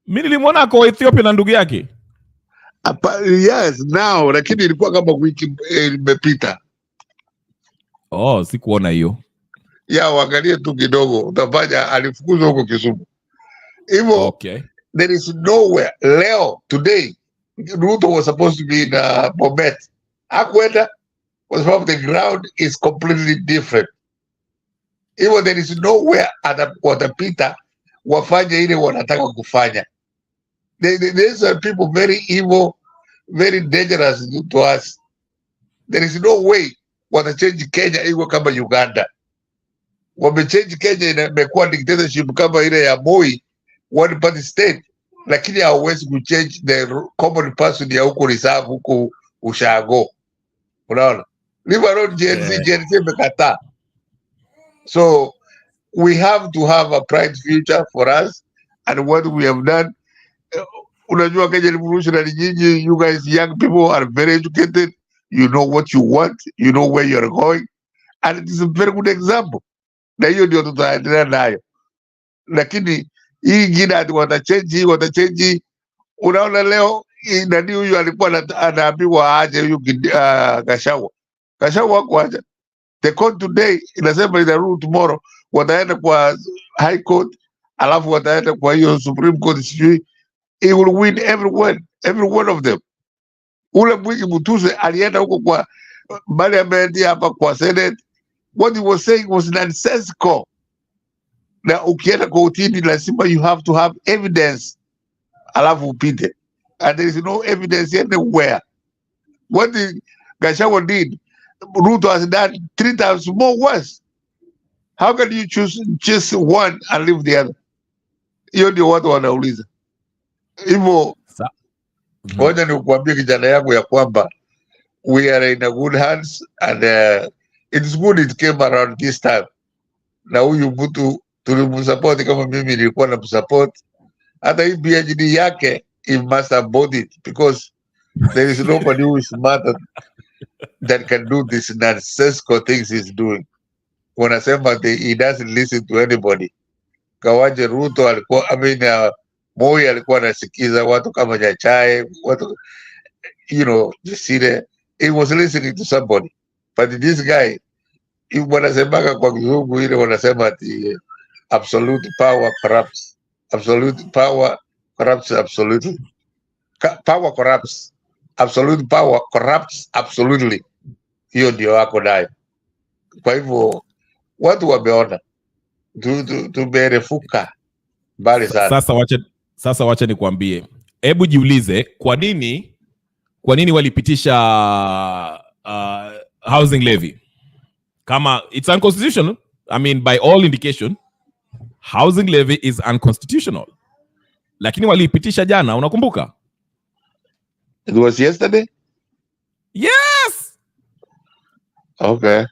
Mimi nilimwona kwa Ethiopia na ndugu yake. Yes, now, lakini ilikuwa kama wiki imepita. Oh, sikuona hiyo. Ya, waangalie tu kidogo utafanya alifukuzwa huko Kisumu. Hivyo, okay. There is nowhere. Leo, today, Ruto was supposed to be in Bomet. Hakwenda, kwa sababu the ground is completely different. Hivyo, there is nowhere watapita wafanye ile wanataka kufanya. These are people very evil, very dangerous to us. There is no way watachange Kenya iwe kama Uganda. Wamechange Kenya imekuwa dictatorship kama ile ya Moi, one party state, lakini hawezi kuchange the common person ya huko reserve huko Ushago. Unaona? Leave alone Gen Z imekataa. So we have to have a bright future for us, and what we have done. Unajua Kenya revolutionary nyinyi, you guys young people are very educated, you know what you want, you know where you are going, and it is a very good example. Na hiyo ndio tutaendelea nayo, lakini hii ingine watachange. Unaona leo nani huyu alikuwa anaambiwa aje huyu Gachagua kuacha. The court today inasema ina rule tomorrow, wataenda kwa high court, alafu wataenda kwa hiyo Supreme Court, sijui. He will win every one of them. Ule Mwingi Mutuse alienda huko kwa bali ameenda hapa kwa Senate. What he was saying was nonsensical. Na ukienda kwa utini lazima you have to have evidence, alafu upite. And there is no evidence anywhere. What the Gachagua did, Ruto has done 3 times more worse. How can you choose just one and leave the other? Hiyo ndio watu wanauliza. Hivyo ngoja nikuambie kijana yangu ya kwamba we are in a good hands, and it is good it came around this time. Na huyu mtu tulimsupport kama mimi nilikuwa na support. Hata hii PhD yake he must have bought it, because there is nobody who is smarter that can do this nonsensical things he's doing. Wanasema he doesn't listen to anybody. Kawaje Ruto alikuwa Moi alikuwa anasikiza watu kama Nyachae, watu, Jesile. He was listening to somebody. But this guy, wanasemaga kwa kizungu ile wanasema ati Absolute power corrupts. Absolute power corrupts absolutely. Power corrupts. Absolute power corrupts absolutely. Hiyo ndio wako nayo. Kwa hivyo watu wameona tumerefuka mbali sana. Sasa wacha nikwambie, hebu jiulize kwa nini walipitisha housing levy kama it's unconstitutional. I mean, by all indication housing levy is unconstitutional, lakini walipitisha jana, unakumbuka? It was yesterday? Yes. Okay.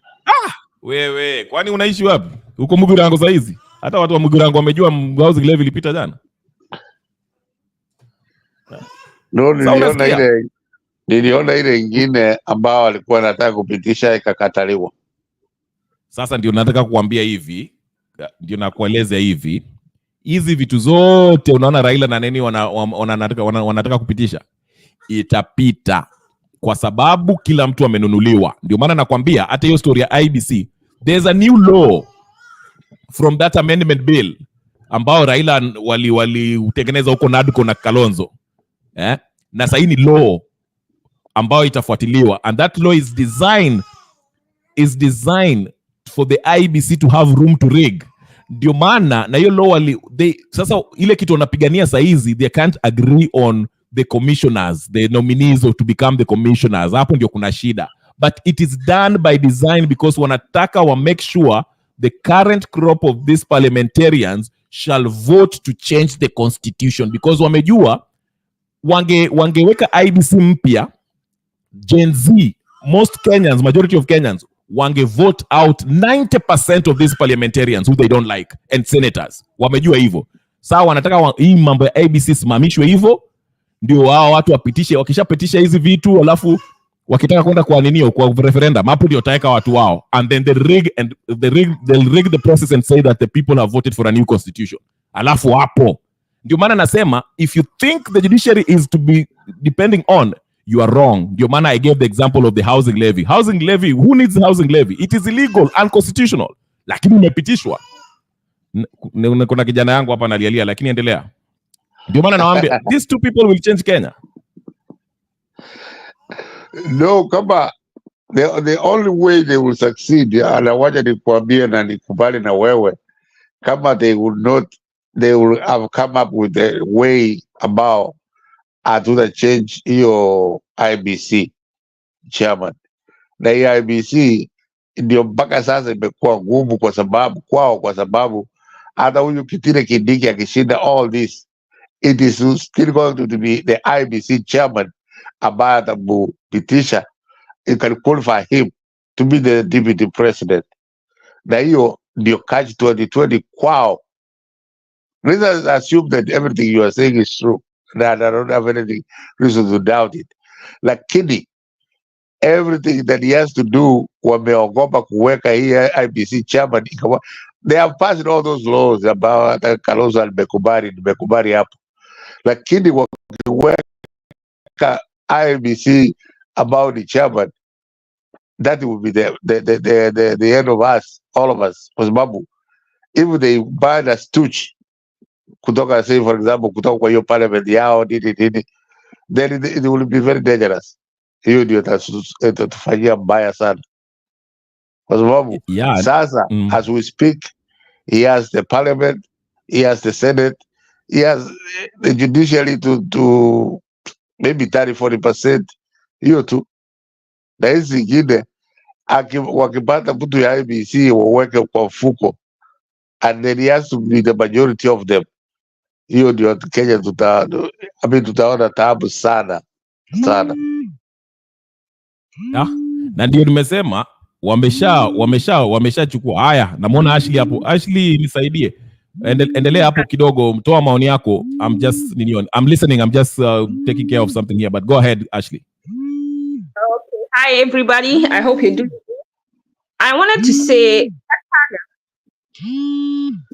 Wewe kwani unaishi wapi? Huko Mugirango saa hizi? Hata watu wa Mugirango wamejua housing levy ilipita jana. No, niliona ile ingine ambao walikuwa wanataka kupitisha ikakataliwa. Sasa ndio nataka kukuambia hivi, ndio nakueleza hivi, hizi vitu zote unaona Raila na nini wanataka kupitisha itapita kwa sababu kila mtu amenunuliwa. Ndio maana nakwambia hata hiyo story ya IBC, there's a new law from that amendment bill ambao Raila waliutengeneza huko Nadco na Kalonzo. Na sasa hii ni law ambayo itafuatiliwa, and that law is designed for the IBC to have room to rig. Ndio maana na hiyo law sasa ile kitu wanapigania saa hizi, they can't agree on the commissioners, the nominees to become the commissioners. Hapo ndio kuna shida, but it is done by design because wanataka wa make sure the current crop of these parliamentarians shall vote to change the constitution, because wamejua wangeweka IBC mpya, Gen Z, most Kenyans, majority of Kenyans wange vote out 90% of these parliamentarians who they don't like and senators. Wamejua hivyo. Sasa wanataka hii mambo ya IBC simamishwe hivyo, ndio wao watu wapitishe. Wakishapitisha hizi vitu alafu wakitaka kwenda kwa ninio kwa referendum, hapo ndio taeka watu wao, and then they'll rig the process and say that the people have voted for a new constitution. Alafu hapo ndio maana nasema, if you think the judiciary is to be depending on, you are wrong. Ndio maana I gave the example of the housing levy. Housing levy, who needs housing levy? It is illegal, unconstitutional, lakini umepitishwa. Kuna kijana yangu hapa analialia, lakini endelea. Ndio maana nawaambia these two people will change Kenya. No, kama the only way they will succeed, anawaja nikuambia na nikubali na wewe, kama they will have come up with a way about to change hiyo IBC chairman. Na hiyo IBC ndio mpaka sasa imekuwa ngumu kwa sababu hata huyu Kithure Kindiki akishinda all this, it is still going to be the IBC chairman ambaye atamupitisha, it can qualify him to be the deputy president. Na hiyo ndio catch 2020 kwao. Let's assume that everything you are saying is true, that I don't have anything reason to doubt it. Lakini everything that he has to do, wameogopa kuweka hii IBC chairman. They have passed all those laws about Kalonzo nimekubali hapo, lakini wakiweka IBC about the chairman, that will be the end of us, all of us, kwa sababu if they ban a stooge kutoka, say for example, kutoka kwa hiyo parliament yao nini, then it will be very dangerous. Hiyo ndio itatufanyia mbaya sana, kwa sababu sasa as we speak, he has the parliament, he has the senate, he has the judiciary to maybe 30-40%, hiyo tu. Na hizi zingine wakipata mtu ya IBC waweke kwa mfuko, and then he has to be the majority of them. Hiyo ndio Kenya tutaona taabu sana. Na ndio nimesema wameshachukua haya. Namuona Ashley hapo. Ashley, nisaidie. Endelea hapo kidogo, toa maoni yako. I'm listening. I'm just taking care of something here, but go ahead, Ashley. Okay. Hi everybody. I hope you're doing good. I wanted to say,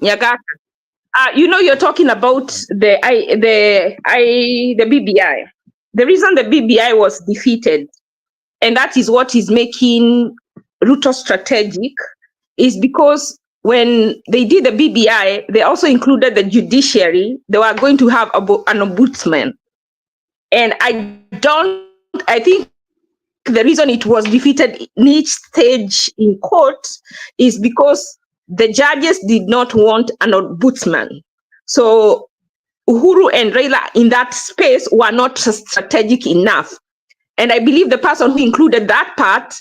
Nyagaka, you're talking about the BBI. The reason the BBI was defeated, and that is what is making Ruto strategic, is because when they did the BBI, they also included the judiciary. They were going to have an ombudsman. And I think the reason it was defeated in each stage in court is because the judges did not want an ombudsman. So Uhuru and Raila in that space were not strategic enough. And I believe the person who included that part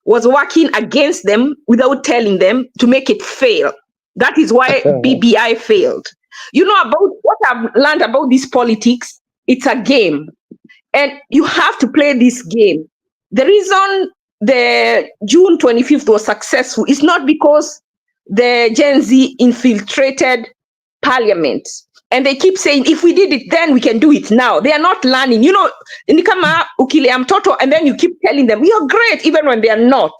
was working against them without telling them to make it fail. That is why BBI failed. You know, about what I've learned about this politics, it's a game. And you have to play this game. The reason the June 25th was successful is not because the Gen Z infiltrated parliament. And they keep saying, if we did it then, we can do it now. They are not learning. You know, ni kama ukilea mtoto and then you keep telling them, you're great, even when they are not.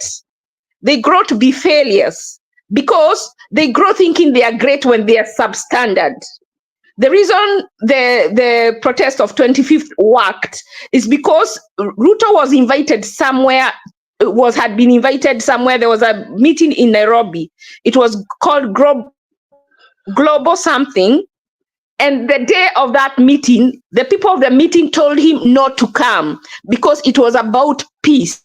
They grow to be failures because they grow thinking they are great when they are substandard. The reason the protest of 25th worked is because Ruto was invited somewhere, had been invited somewhere. There was a meeting in Nairobi. It was called Global something. And the day of that meeting, the people of the meeting told him not to come because it was about peace.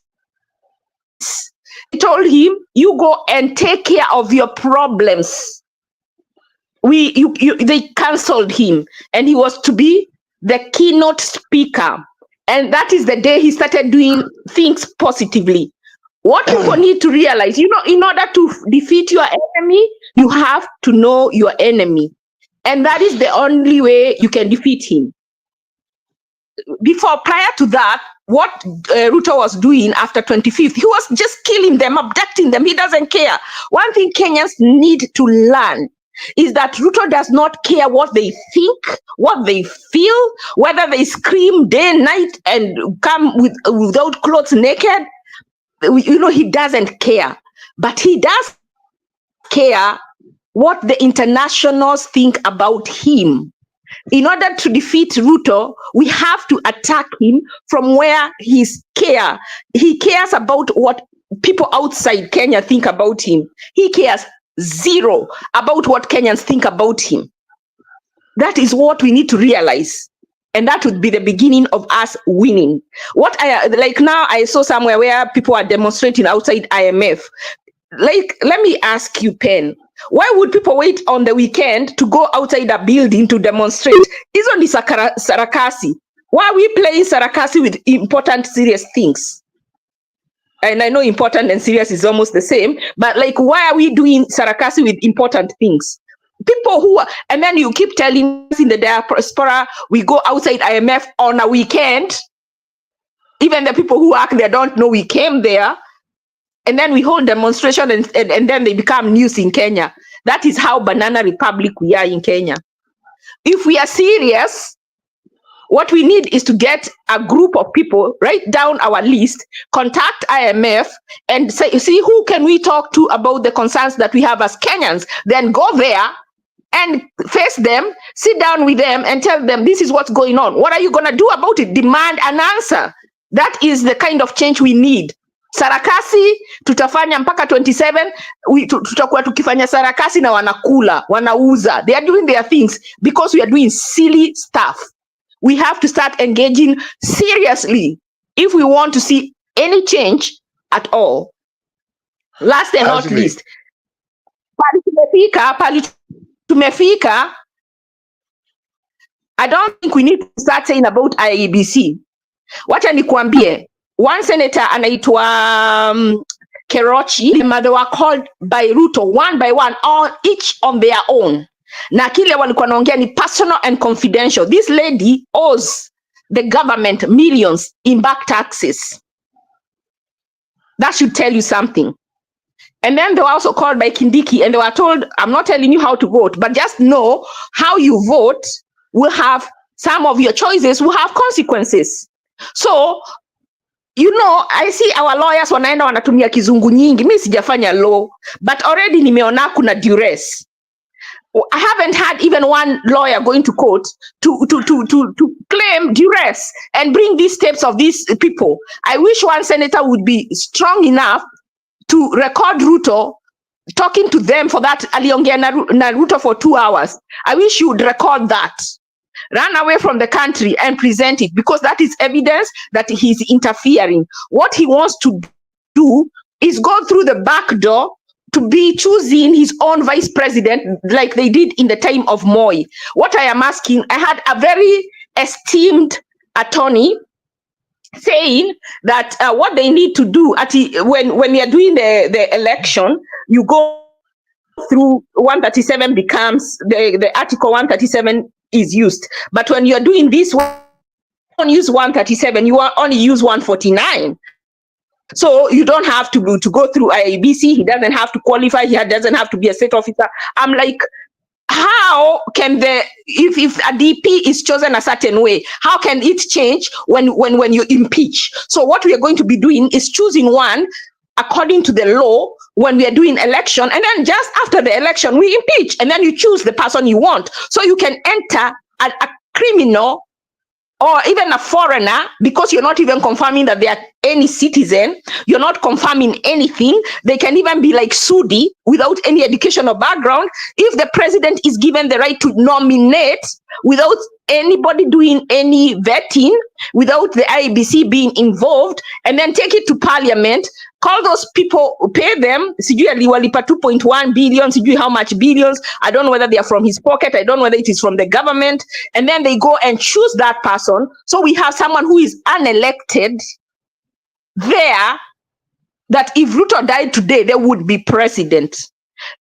They told him, you go and take care of your problems. They cancelled him, and he was to be the keynote speaker. And that is the day he started doing things positively. What people need to realize, you know, in order to defeat your enemy, you have to know your enemy. And that is the only way you can defeat him. Prior to that, what Ruto was doing after 25th, he was just killing them, abducting them. He doesn't care. One thing Kenyans need to learn is that Ruto does not care what they think, what they feel, whether they scream day and night and come without clothes naked. You know, he doesn't care. But he does care what the internationals think about him. In order to defeat Ruto, we have to attack him from where he cares about what people outside Kenya think about him. He cares zero about what Kenyans think about him. That is what we need to realize. And that would be the beginning of us winning. Now I saw somewhere where people are demonstrating outside IMF. Let me ask you, Pen, why would people wait on the weekend to go outside a building to demonstrate? Isn't this Sarakasi? Why are we playing Sarakasi with important, serious things? And I know important and serious is almost the same, but why are we doing Sarakasi with important things? People and then you keep telling us in the diaspora, we go outside IMF on a weekend. Even the people who work there don't know we came there. And then we hold demonstration and then they become news in Kenya. That is how Banana Republic we are in Kenya. If we are serious, what we need is to get a group of people, write down our list, contact IMF and see who can we talk to about the concerns that we have as Kenyans. Then go there and face them, sit down with them and tell them this is what's going on. What are you going to do about it? Demand an answer. That is the kind of change we need. Sarakasi tutafanya mpaka 27, tutakuwa tukifanya sarakasi na wanauza. They are doing their things because we are doing silly stuff. We have to start engaging seriously if we want to see any change at all. Last and not least, pali tumefika, I don't think we need to start saying about IEBC. Wacha nikuambie, one senator anaitwa Kerochi, they were called by Ruto one by one, all each on their own. Na kile walikuwa naongea ni personal and confidential. This lady owes the government millions in back taxes. That should tell you something. And then they were also called by Kindiki and they were told, I'm not telling you how to vote, but just know how you vote will have, some of your choices will have consequences. So, you know, I see our lawyers wanaenda wanatumia kizungu nyingi. Mimi sijafanya law, but already nimeona kuna duress. I haven't had even one lawyer going to court to claim duress and bring these tapes of these people. I wish one senator would be strong enough to record Ruto talking to them for that, aliongea na Ruto for 2 hours. I wish you would record that. Run away from the country and present it, because that is evidence that he's interfering. What he wants to do is go through the back door to be choosing his own vice president like they did in the time of Moi. What I am asking, I had a very esteemed attorney saying that what they need to do when we are doing the election, you go through 137 becomes the article 137 is used, but when you're doing this one, don't use 137, you only use 149. So you don't have to go through IEBC. He doesn't have to qualify. He doesn't have to be a state officer. I'm like, how can if a DP is chosen a certain way, how can it change when you impeach? So what we are going to be doing is choosing one according to the law when we are doing election, and then just after the election we impeach, and then you choose the person you want. So you can enter a criminal or even a foreigner, because you're not even confirming that they are any citizen, you're not confirming anything. They can even be like Sudi without any educational background. If the president is given the right to nominate without anybody doing any vetting, without the IEBC being involved, and then take it to parliament, call those people, pay them, sijui aliwalipa 2.1 billion, sijui how much billions, I don't know whether they are from his pocket, I don't know whether it is from the government, and then they go and choose that person. So we have someone who is unelected there, that if Ruto died today, there would be president.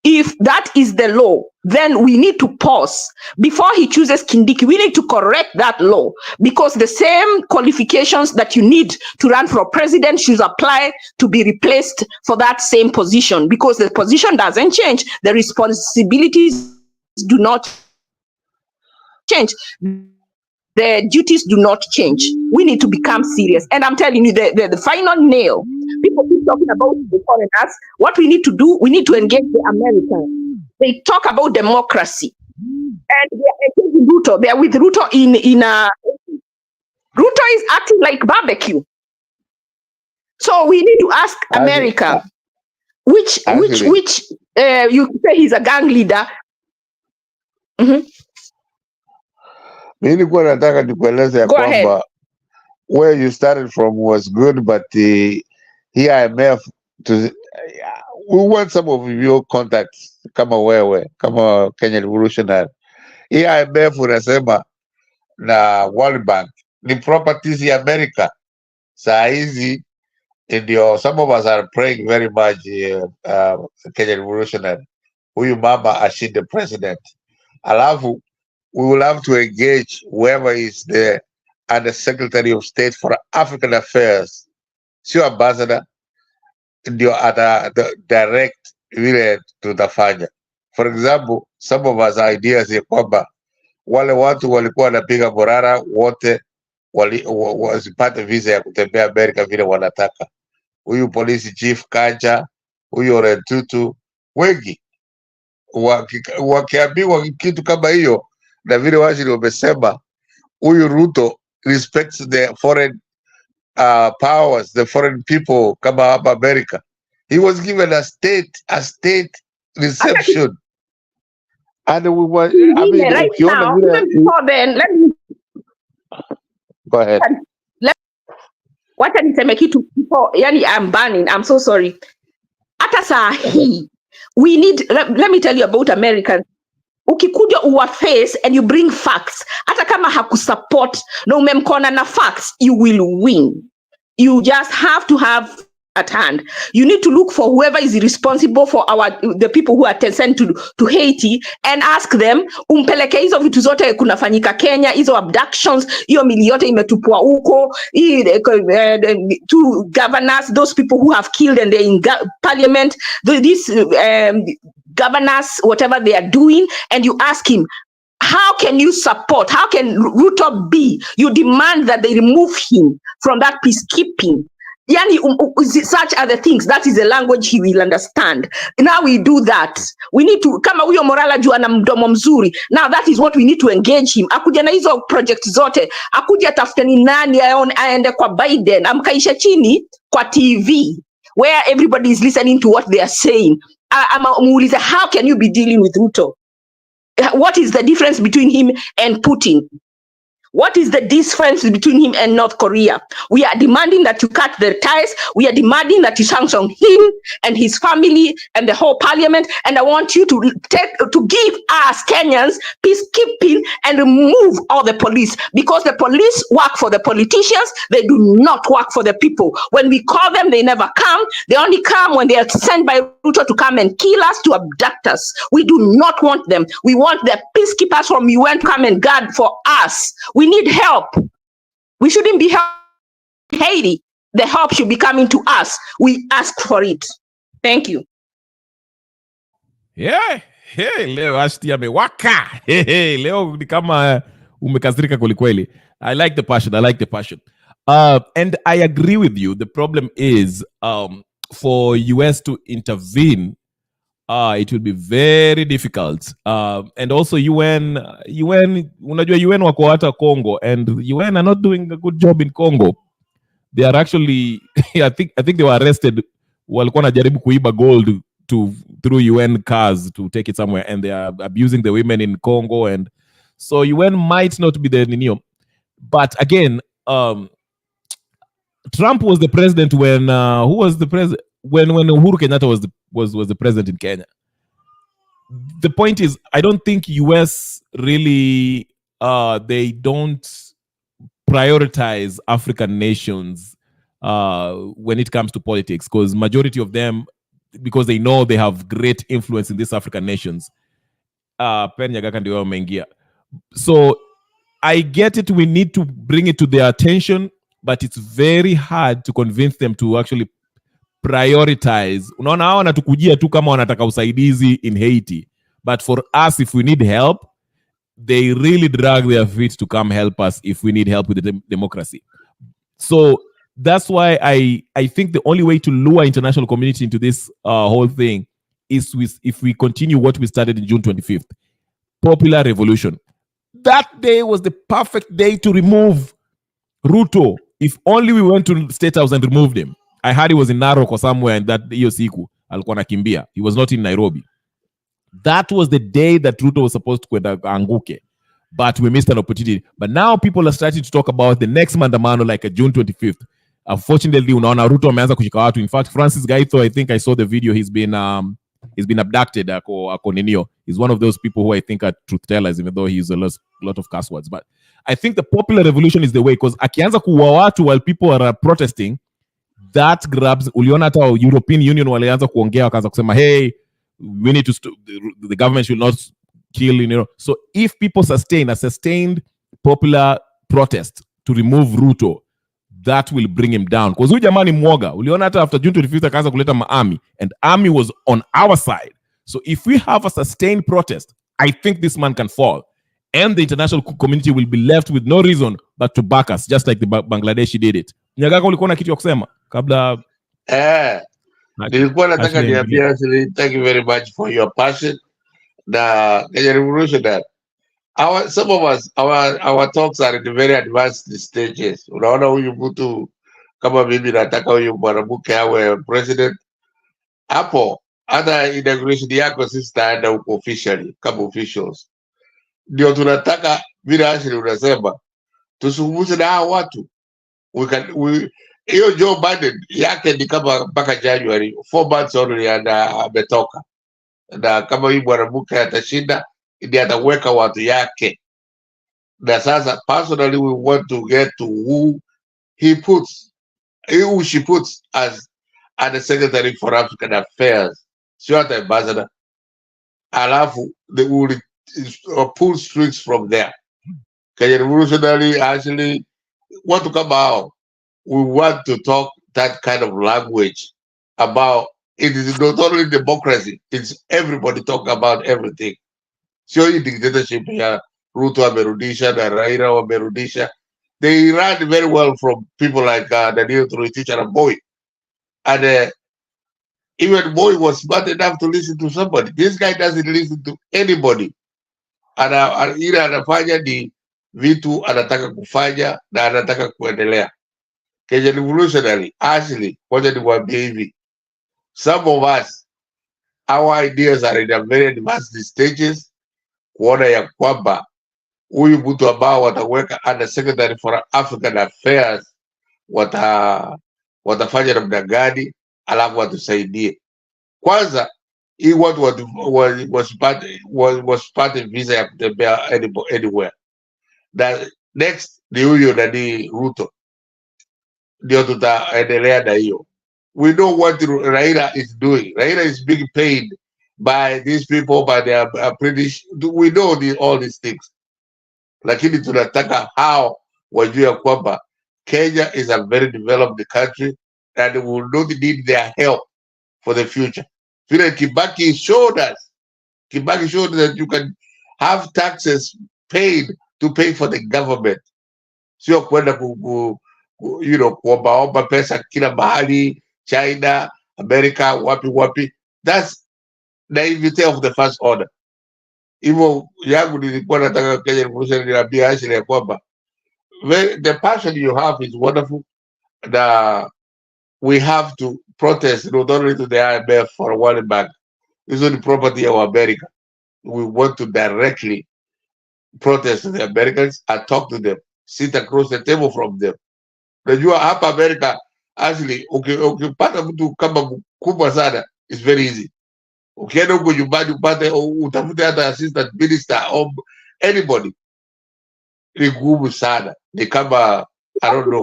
If that is the law, then we need to pause. Before he chooses Kindiki, we need to correct that law, because the same qualifications that you need to run for president should apply to be replaced for that same position, because the position doesn't change. The responsibilities do not change. The duties do not change. We need to become serious. And I'm telling you, the final nail, people keep talking about the foreigners. What we need to do, we need to engage the Americans. They talk about democracy. And they are engaging Ruto. They are with Ruto Ruto is acting like barbecue. So we need to ask America, which you say he's a gang leader. Mm-hmm. Nilikuwa nataka nikueleze ya kwamba where you started from was good, but the IMF, we want some of your contacts kama wewe, kama Kenya Revolutionary. IMF unasema na World Bank ni properties ya America. Saa hizi ndio some of us are praying very much Kenya Revolutionary, huyu mama ashinde president. Alafu we will have to engage whoever is the Secretary of State for African Affairs, sio ambassador, ndio direct vile tutafanya. For example, some of us ideas ya kwamba wale watu walikuwa wanapiga borara wote wasipate visa ya kutembea Amerika vile wanataka. Huyu police chief Kacha, huyu Rentutu, wengi wakiambiwa kitu kama hiyo, na vile waziri wamesema huyu Ruto respects the foreign powers, the foreign people kama hapa America. He was given a state reception. And we were, I mean, right now, even before then, let me go ahead. Wacha niseme kitu before, yani I'm banning, I'm so sorry. Hata saa hii, we need, let me tell you about Americans. Ukikuja uwaface and you bring facts, hata kama hakusupport na umemkona na facts, you will win. You just have to have at hand. You need to look for whoever is responsible for the people who are sent to Haiti and ask them, umpeleke hizo vitu zote kunafanyika Kenya, hizo abductions, hiyo mili yote imetupwa huko, two governors, those people who have killed and they're in parliament, these governors, whatever they are doing, and you ask him, how can you support, how can Ruto be? You demand that they remove him from that peacekeeping. Yani, such are the things. That is the language he will understand. Now we do that. We need to, kama huyo Morala juu ana mdomo mzuri. Now that is what we need to engage him. Akuja na hizo project zote. Akuja tafute ni nani aende kwa Biden. Amkaisha chini kwa TV, where everybody is listening to what they are saying. Muulize, how can you be dealing with Ruto? What is the difference between him and Putin? What is the difference between him and North Korea? We are demanding that you cut the ties. We are demanding that you sanction him and his family and the whole parliament. And I want you to give us Kenyans peacekeeping and remove all the police, because the police work for the politicians. They do not work for the people. When we call them, they never come. They only come when they are sent by Ruto to come and kill us, to abduct us. We do not want them. We want the peacekeepers from UN to come and guard for us. We need help. We shouldn't be helping Haiti. The help should be coming to us. We ask for it. Thank you. Yeah. Hey, leo Ashti amewaka. Hey, leo ni kama umekasirika kweli. I like the passion. And I agree with you. The problem is for US to intervene, it will be very difficult. And also UN, unajua UN wako hata Congo, and UN are not doing a good job in Congo. They are actually, I think they were arrested. Walikuwa najaribu kuiba gold through UN cars to take it somewhere, and they are abusing the women in Congo, and so UN might not be the Ninio. But again, Trump was the president when who was the president when Uhuru Kenyatta was the president in Kenya. The point is, I don't think US really they don't prioritize African nations when it comes to politics, because majority of them, because they know they have great influence in these African nations. So I get it, we need to bring it to their attention, but it's very hard to convince them to actually prioritize. Unaona hawa wanatukujia tu kama wanataka usaidizi in Haiti, but for us, if we need help, they really drag their feet to come help us if we need help with the democracy. So that's why I think the only way to lure international community into this whole thing is if we continue what we started in June 25th, popular revolution. That day was the perfect day to remove Ruto. If only we went to State House and removed him. I heard he was in Narok or somewhere, and that hiyo siku alikuwa nakimbia. He was not in Nairobi. That was the day that Ruto was supposed to kwenda anguke, but we missed an opportunity. But now people are starting to talk about the next maandamano, like a June 25th. Unfortunately, unaona Ruto ameanza kushika watu. In fact, Francis Gaitho, I think I saw the video. He's been abducted. Ako Ninio. He's one of those people who I think are truth tellers, even though he uses a lot of cuss words. But I think the popular revolution is the way, because akianza kuua watu while people are protesting, that grabs. Uliona hata European Union walianza kuongea, wakaanza kusema, hey, we need to the government should not kill, So if people sustain a sustained popular protest to remove Ruto, that will bring him down. Because huyu jamani mwoga. Uliona hata after June 25th akaanza kuleta maarmy, and army was on our side. So if we have a sustained protest, I think this man can fall. And the international community will be left with no reason but to back us, just like the Bangladeshi did it. Nyagaka, ulikuwa na kitu ya kusema kabla? Nilikuwa nataka niambia actually, thank you very much for your passion. The Kenya Revolution, that some of us, our talks are in the very advanced stages. Unaona huyu mtu kama mimi nataka huyu mwanamke awe president. Hapo hata inauguration yako sisi taenda huko officially kama officials. Ndio tunataka vile Ashley unasema tusungumuze na hao watu. Hiyo Joe Biden yake ni kama mpaka January 4 months already ametoka, na kama hii mwanamke atashinda ndiye ataweka watu yake. Na sasa personally we want to get to who she puts as the Secretary for African Affairs, sio hata ambassador. Alafu they will pull strings from there. Kenya Revolutionary actually want to come out. We want to talk that kind of language about it. Is not only democracy, it's everybody talking about everything. So in dictatorship, Ruto amerudisha na Raila wamerudisha. They ran very well from people like Daniel Toroitich and Moi. And even Moi was smart enough to listen to somebody. This guy doesn't listen to anybody. And ile anafanya ni vitu anataka kufanya na anataka kuendelea. Kenya Revolutionary, actually, wacha niwaambie hivi. Some of us, our ideas are in a very advanced stages, kuona ya kwamba huyu mtu ambao wataweka under secretary for African Affairs watafanya namna gani, alafu watusaidie kwanza. Hii watu wasipate visa ya kutembea anywhere. Na next ni huyo nani Ruto, ndio tutaendelea na hiyo. We know what Raila is doing. Raila is being paid by these people, by their British. We know all these things. Lakini tunataka hao wajue kwamba Kenya is a very developed country and we will not need their help for the future. Vile Kibaki showed us. Kibaki showed that you can have taxes paid to pay for the government. Sio kwenda kuombaomba pesa kila mahali, China, America, wapi. That's naivete of the first order. Hivyo yangu nilikuwa nataka Kenya Revolution niambia Ashley ya kwamba the passion you have is wonderful. We have to protest not only to the IMF for a World Bank. This is the property of America. We want to directly protest to the Americans and talk to them, sit across the table from them. Najua hapa America, actually, ukipata mtu kama mkubwa sana, it's very easy. Ukienda huko nyumbani utafute hata assistant minister or anybody, ni ngumu sana. Ni kama, I don't know.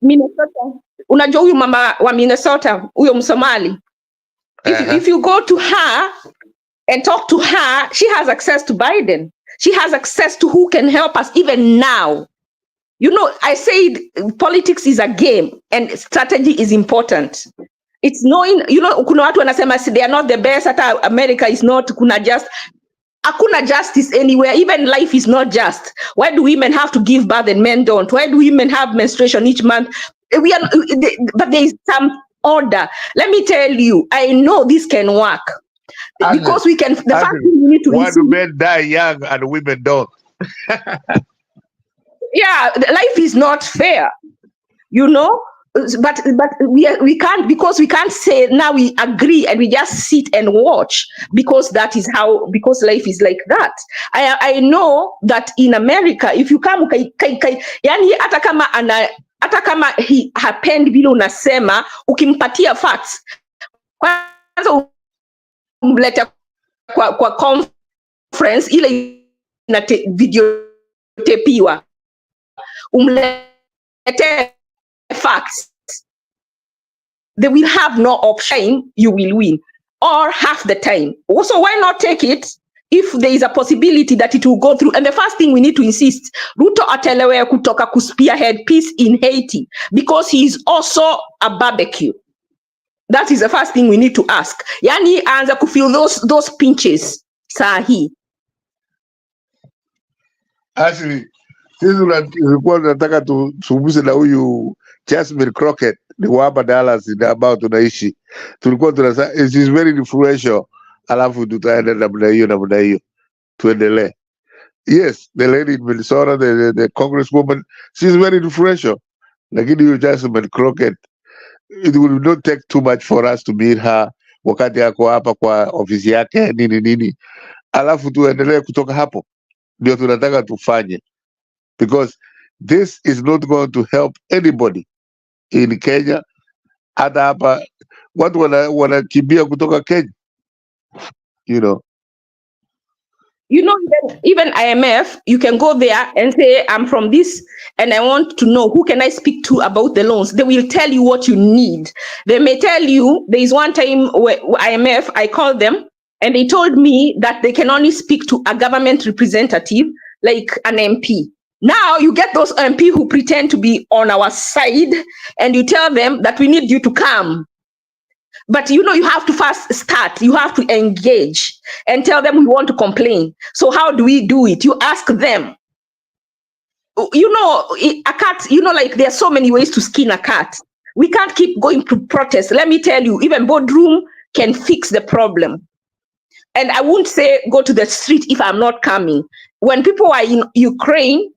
Minnesota. Unajua huyu mama wa Minnesota, huyo Msomali. If you go to her and talk to her, she has access to Biden. She has access to who can help us even now. You know, I said politics is a game and strategy is important. It's knowing, you know, kuna watu wanasema they are not the best, hata America is not, hakuna justice anywhere. Even life is not just. Why do women have to give birth and men don't? Why do women have menstruation each month? But there is some order. Let me tell you, I know this can work. Because we can, the fact we need to why do men die young and women don't? Yeah, life is not fair, you know. But we can't, because we can't say now we agree and we just sit and watch, because that is how, because life is like that. I know that in America, if you come yani hata kama hapendi vile unasema, ukimpatia facts kwanza umlete kwa conference ile na video tepiwa, umlete facts, they will have no option, you will win, or half the time. So why not take it if there is a possibility that it will go through? And the first thing we need to insist, Ruto atelewe kutoka spearhead peace in Haiti, because he is also a barbecue. That is the first thing we need to ask. Yani anza kufeel those pinches sahi. Actually, sisi tulikuwa tunataka tusumbuze na huyu Jasmine Crockett, ni wapa Dallas ambao tunaishi. Tulikuwa tunasema it is very influential, alafu tutaenda namna hiyo tuendelee. Yes, the lady in Minnesota, the congresswoman, she's very influential. Lakini huyu Jasmine Crockett, it will not take too much for us to meet her wakati yako hapa kwa ofisi yake nini, alafu tuendelee kutoka hapo. Ndio tunataka tufanye, because this is not going to help anybody in Kenya. Hata hapa watu wanakimbia kutoka Kenya, you know. You know, even IMF, you can go there and say, I'm from this and I want to know who can I speak to about the loans. They will tell you what you need. They may tell you, there is one time where IMF, I called them and they told me that they can only speak to a government representative, like an MP. Now you get those MP who pretend to be on our side and you tell them that we need you to come. But you know, you have to first start, you have to engage and tell them we want to complain. So how do we do it? You ask them. You know, a cat, you know, like there are so many ways to skin a cat. We can't keep going to protest. Let me tell you, even boardroom can fix the problem. And I won't say go to the street if I'm not coming. When people are in Ukraine,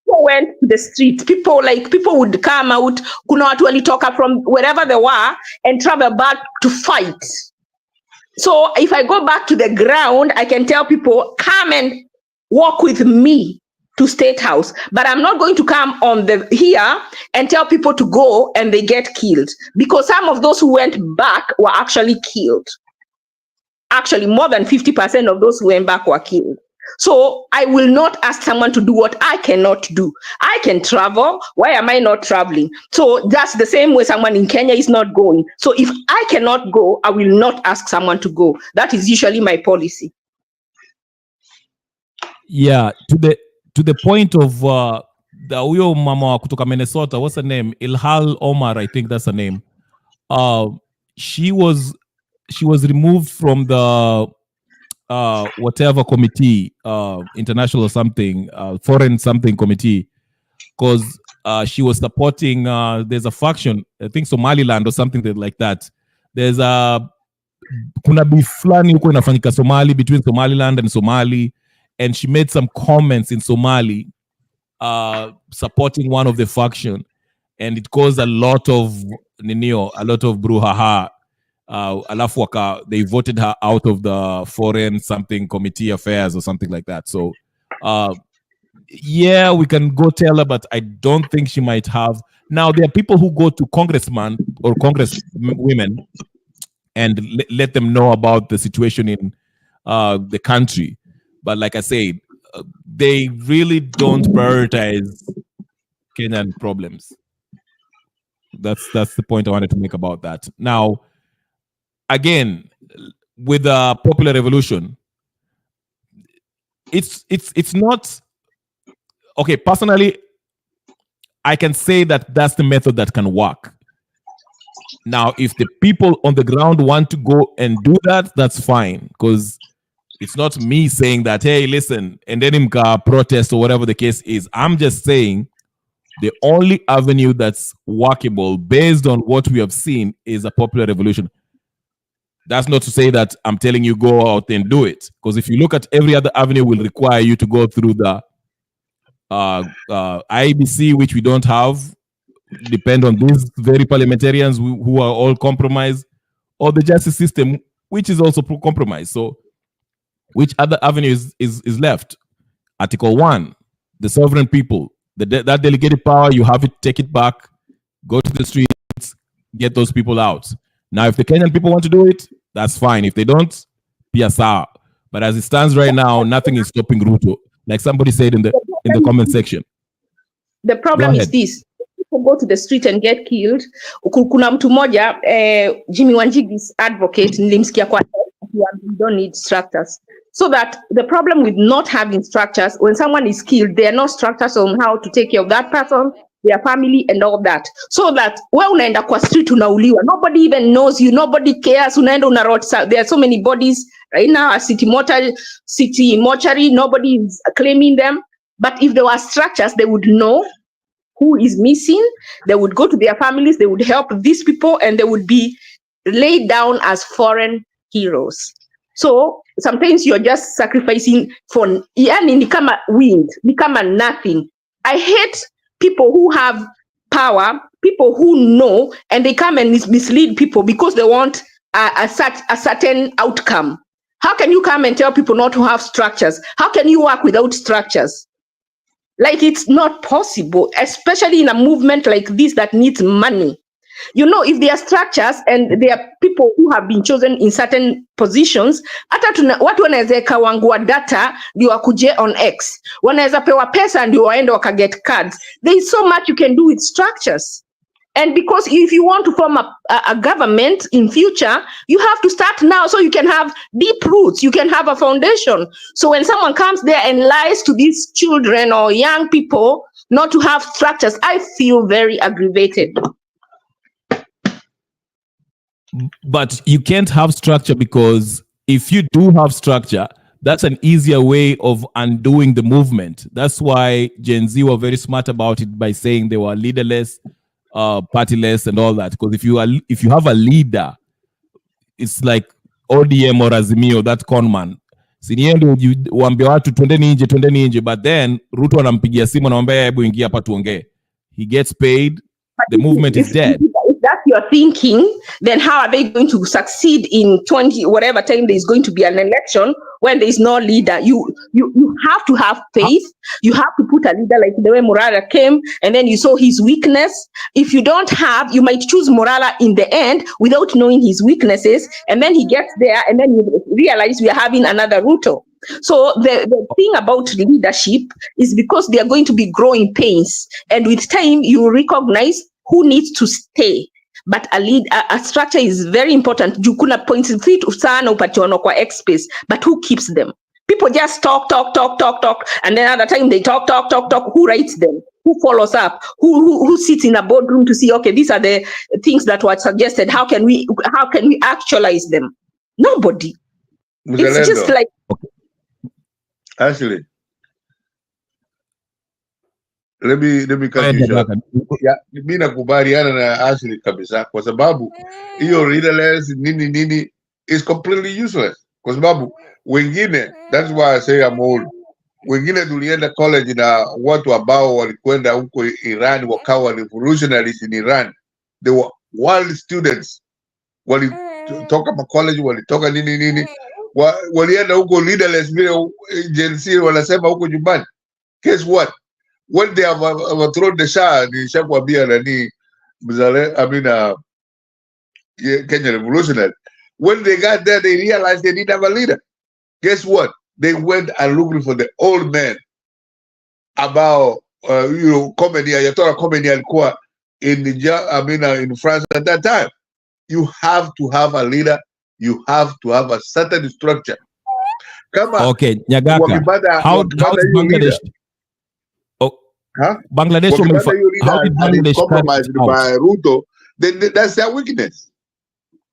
people went to the street. People would come out. Kuna watu walitoka from wherever they were and travel back to fight. So if I go back to the ground, I can tell people, come and walk with me to State House. But I'm not going to come on the here and tell people to go and they get killed, because some of those who went back were actually killed. Actually, more than 50% of those who went back were killed. So I will not ask someone to do what I cannot do. I can travel. Why am I not traveling? So that's the same way someone in Kenya is not going. So if I cannot go, I will not ask someone to go. That is usually my policy. Yeah, to the point of the huyo mama kutoka Minnesota, what's her name? Ilhan Omar, I think that's her name. She was removed from the whatever committee, international or something, foreign something committee, because she was supporting, there's a faction, I think Somaliland or something like that. There's a kuna beef flani huko inafanyika Somali, between Somaliland and Somali, and she made some comments in Somali supporting one of the faction, and it caused a lot of brouhaha. Alafu they voted her out of the foreign something committee affairs or something like that. So yeah, we can go tell her, but I don't think she might have. Now there are people who go to congressmen or congresswomen and let them know about the situation in the country, but like I said, they really don't prioritize Kenyan problems. That's the point I wanted to make about that. Now, again, with the popular revolution, it's not okay. Personally, I can say that that's the method that can work. Now, if the people on the ground want to go and do that, that's fine, because it's not me saying that, hey, listen, and then imka protest or whatever the case is. I'm just saying the only avenue that's workable based on what we have seen is a popular revolution. That's not to say that I'm telling you go out and do it, because if you look at every other avenue, will require you to go through the IEBC, which we don't have, depend on these very parliamentarians who are all compromised, or the justice system, which is also compromised. So which other avenue is left? Article 1, the sovereign people, that delegated power, you have it, take it back, go to the streets, get those people out. Now, if the Kenyan people want to do it, that's fine. If they don't, PSR. But as it stands right now, nothing is stopping Ruto. Like somebody said in the comment section. The problem is this: people go to the street and get killed. Kuna mtu moja, Jimmy Wanjigi's advocate, nilimsikia kwa you don't need structures. So that the problem with not having structures, when someone is killed, there are no structures on how to take care of that person, their family, and all that. So that when unaenda kwa street unauliwa, nobody even knows you, nobody cares. Unaenda unarot. There are so many bodies right now at city mortuary, nobody is claiming them. But if there were structures, they would know who is missing. They would go to their families, they would help these people, and they would be laid down as foreign heroes. So sometimes you're just sacrificing for yani nikama wind, nikama nothing. I hate people who have power, people who know, and they come and mislead people because they want a certain outcome. How can you come and tell people not to have structures? How can you work without structures? Like, it's not possible, especially in a movement like this that needs money. You know, if there are structures and there are people who have been chosen in certain positions, hata watu wanaweza kawangua data ndio wakuje on X. Wanaweza pewa pesa ndio waende wakaget cards. There is so much you can do with structures. And because if you want to form a government in future, you have to start now so you can have deep roots, you can have a foundation. So when someone comes there and lies to these children or young people not to have structures, I feel very aggravated. But you can't have structure, because if you do have structure, that's an easier way of undoing the movement. That's why Gen Z were very smart about it by saying they were leaderless, partyless, and all that. Because if you have a leader, it's like ODM or Azimio, that conman. Siniendo waambia watu twendeni nje, but then Ruto anampigia simu anamwambia hebu ingia hapa tuongee. He gets paid, the movement is dead. If that that's your thinking, then how are they going to succeed in 20 whatever time there is going to be an election when there is no leader? You have to have faith. You have to put a leader like the way Morala came, and then you saw his weakness. If you don't have, you might choose Morala in the end without knowing his weaknesses, and then he gets there, and then you realize we are having another Ruto. So the thing about leadership is because they are going to be growing pains, and with time you recognize who needs to stay. But a structure is very important. You kuna points fit sana upatiwano kwa X-Space, but who keeps them? People just talk, and then other time they talk. Who writes them? Who follows up? Who sits in a boardroom to see, okay, these are the things that were suggested. How can we actualize them? Nobody. It's just like Ashley, let me cut you short. Yeah, mimi nakubaliana na Ashley kabisa kwa sababu hiyo leaderless nini is completely useless kwa sababu wengine, that's why I say I'm old. Wengine tulienda college na watu ambao walikwenda huko Iran wakawa revolutionaries in Iran. They were world students. Walitoka college, walitoka nini walienda huko leaderless vile Gen Z wanasema huko nyumbani. Guess what? When they have overthrown the Shah, nishakwambia nani Kenya revolutionary. When they got there, they realized they didn't have a leader. Guess what? They went and looking for the old man about comedy. Ayatollah Khomeini alikuwa in France at that time. You have to have a leader. You have to have a certain structure. Okay, Nyagaka, how did Bangladesh? Bangladesh, how did Bangladesh compromised by Ruto? Then that's their weakness.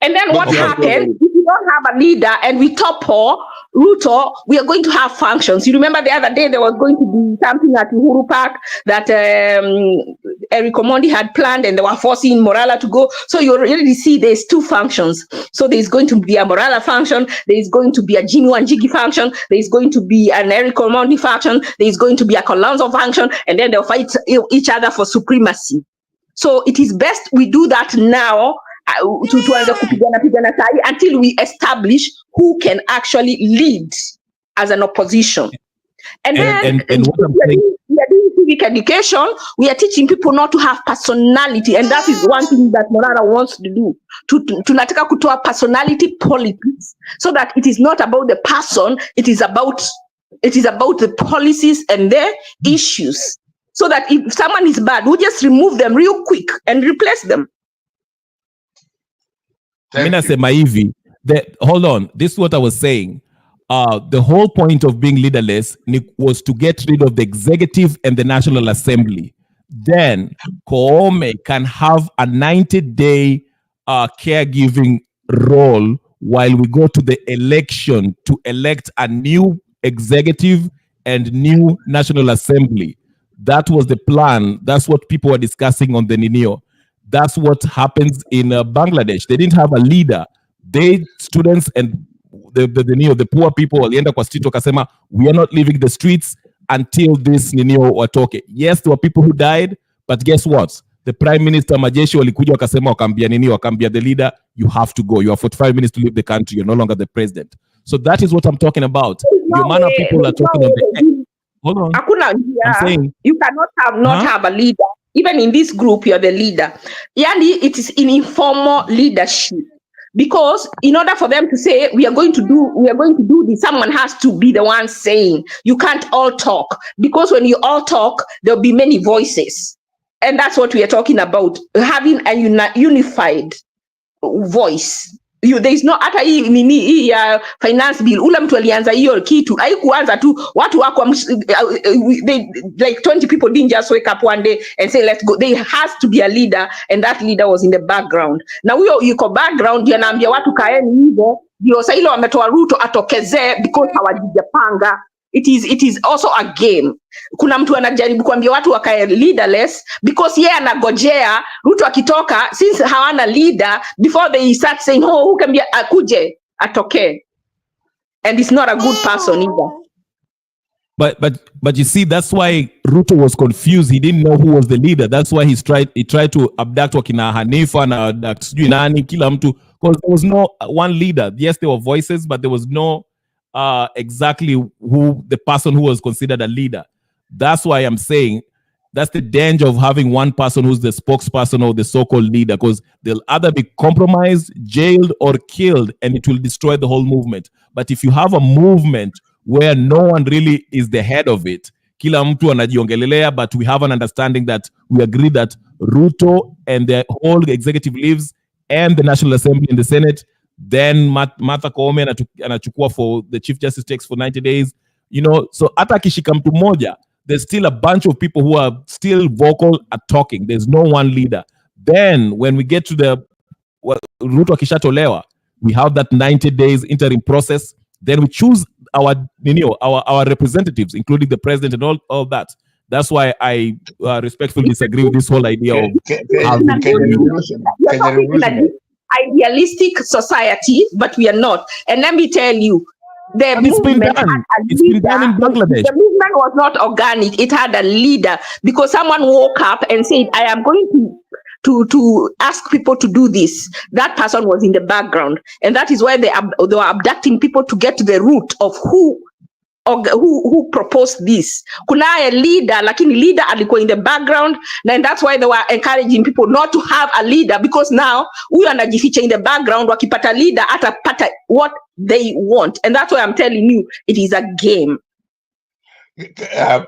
And then what happens if you don't have a leader and we topple Ruto? We are going to have functions. You remember the other day there was going to be something at Uhuru Park that Eric Omondi had planned, and they were forcing Morala to go. So you already see there's two functions. So there's going to be a Morala function, there's going to be a Jimmy Wanjigi function, there's going to be an Eric Omondi function, there's going to be a Kalonzo function, and then they'll fight each other for supremacy. So it is best we do that now until we establish who can actually lead as an opposition. And then what I'm saying, we are doing civic education. We are teaching people not to have personality, and that is one thing that Morara wants to do. Tunataka kutoa personality politics, so that it is not about the person, it is about the policies and their issues. So that if someone is bad, we just remove them real quick and replace them. Hold on. This is what I was saying. The whole point of being leaderless was to get rid of the executive and the National Assembly. Then Koome can have a 90-day caregiving role while we go to the election to elect a new executive and new National Assembly. That was the plan. That's what people were discussing on the Ninio. That's what happens in Bangladesh. They didn't have a leader. They, students and the poor people, walienda kwa street wakasema, we are not leaving the streets until this Ninio watoke. Yes, there were people who died, but guess what? The Prime Minister majeshi walikuja wakasema, wakambia Ninio, wakambia the leader, you have to go. You have 45 minutes to leave the country. You're no longer the president. So that is what I'm talking about. The amount of people are talking on the... Hold on. I'm saying, you cannot have a leader. Even in this group, you're the leader. Yani, it is in informal leadership. Because in order for them to say, we are going to do this, someone has to be the one saying. You can't all talk. Because when you all talk, there'll be many voices. And that's what we are talking about. Having a unified voice. There is no hata hii finance bill, ule mtu alianza hiyo kitu haikuanza tu watu wako like 20 people didn't just wake up one day and say let's go. There has to be a leader, and that leader was in the background. Na huyo yuko background yanaambia watu kaeni hivyo, ndio sasa ile wametoa Ruto atokezee because hawajipanga. It is also a game. Kuna mtu anajaribu kuambia watu wakae leaderless because yeye anagojea Ruto akitoka, since hawana leader, before they start saying, oh, who can be akuje atoke. And it's not a good person either. But you see, that's why Ruto was confused. He didn't know who was the leader. That's why he tried to abduct wakina Hanifa na abduct sijui nani kila mtu, because there was no one leader. Yes, there were voices, but there was no exactly who the person who was considered a leader. That's why I'm saying that's the danger of having one person who's the spokesperson or the so-called leader, because they'll either be compromised, jailed, or killed, and it will destroy the whole movement. But if you have a movement where no one really is the head of it, kila mtu anajiongelelea, but we have an understanding that we agree that Ruto and the whole executive leaves and the National Assembly and the Senate, then Martha Koome anachukua for the Chief Justice takes for 90 days, you know. So hata akishika mtu moja, there's still a bunch of people who are still vocal at talking. There's no one leader. Then when we get to the Ruto akishatolewa, we have that 90 days interim process. Then we choose our representatives, including the president and all that. That's why I respectfully disagree with this whole idea of idealistic society, but we are not. And let me tell you, it's been done in Bangladesh. The movement was not organic. It had a leader, because someone woke up and said, I am going to ask people to do this. That person was in the background. And that is why they were abducting people to get to the root of who proposed this. Kuna a leader, lakini leader alikuwa in the background, and that's why they were encouraging people not to have a leader, because now huyu anajificha in the background, wakipata leader atapata what they want. And that's why I'm telling you, it is a game.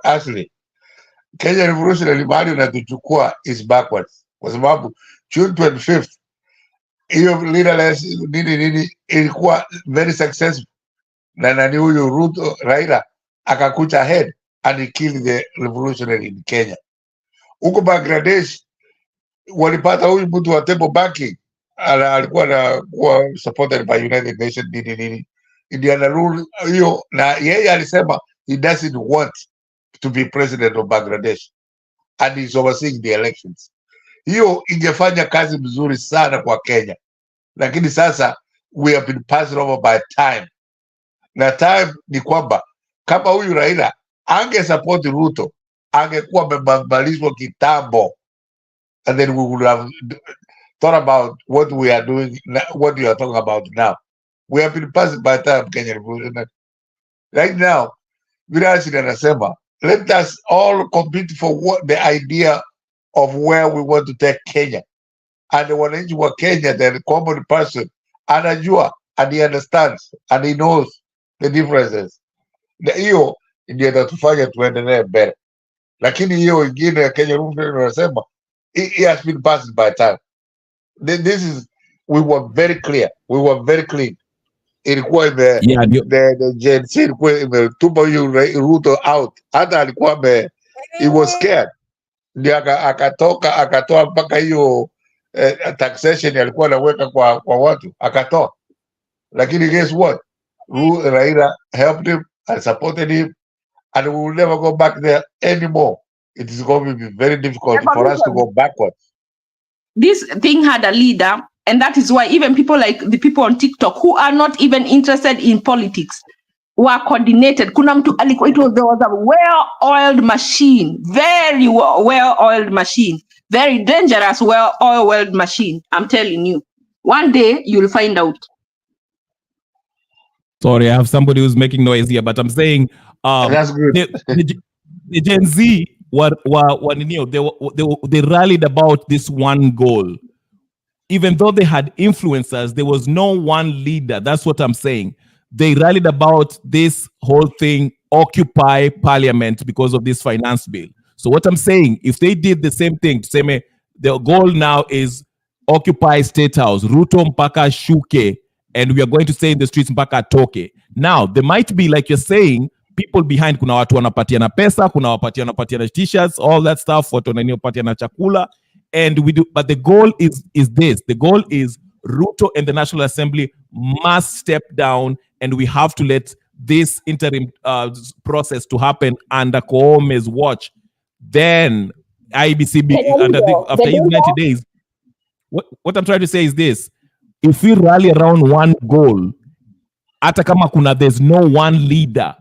Actually, Kenya Revolutionary Party natuchukua is backwards, kwa sababu June 25th hiyo leaderless nini ilikuwa very successful, na nani huyu Ruto Raila akakucha ahead and he killed the revolutionary in Kenya. Huko Bangladesh walipata huyu mtu wa table banking, alikuwa na supported by United Nations nini Indiana rule hiyo, na yeye alisema he doesn't want to be president of Bangladesh and he's overseeing the elections. Hiyo ingefanya kazi mzuri sana kwa Kenya, lakini sasa we have been passed over by time. Na time ni kwamba kama huyu Raila ange support Ruto, angekuwa amebambalizwa kitambo, and then we would have thought about what we are doing, what we are talking about now. We have been passed by time, Kenya Revolutionary. Right now, Virasi anasema, let us all compete for what the idea of where we want to take Kenya. And the wananchi wa Kenya, the common person, anajua, and he understands, and he knows the differences. Na hiyo ndio itatufanya tuendelee mbele, lakini hiyo ingine ya Kenya wanasema it has been passed by time. This is, we were very clear, we were very clean. Ilikuwa the Gen Z ilikuwa imetupa huyu Ruto out, hata alikuwa he was scared, ndio akatoa mpaka hiyo taxation alikuwa anaweka kwa watu akatoa, lakini guess what, Raila helped him and supported him, and we will never go back there anymore. It is going to be very difficult for us to go backwards. This thing had a leader, and that is why even people like the people on TikTok who are not even interested in politics were coordinated. Kuna mtu alikuwa, there was a well-oiled machine, very well-oiled machine, very dangerous well-oiled machine. I'm telling you, one day you'll find out. Sorry, I have somebody who's making noise here, but I'm saying that's good. The Gen Z they rallied about this one goal. Even though they had influencers, there was no one leader. That's what I'm saying. They rallied about this whole thing, occupy parliament, because of this finance bill. So what I'm saying, if they did the same thing, the goal now is occupy State House, Ruto mpaka shuke, and we are going to stay in the streets mpaka toke. Now, there might be, like you're saying, people behind, kuna watu wanapatiana pesa, kuna wanapatiana t-shirts, all that stuff, watu wanapatiana chakula, and we do, but the goal is this. The goal is Ruto and the National Assembly must step down, and we have to let this interim process to happen under Koome's watch. Then IBC, after 90 days, what I'm trying to say is this: if we rally around one goal, hata kama there's no one leader,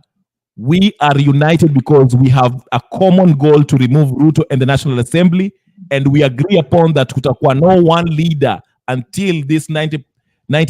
We are united because we have a common goal to remove Ruto and the National Assembly, and we agree upon that kutakuwa no one leader until this 90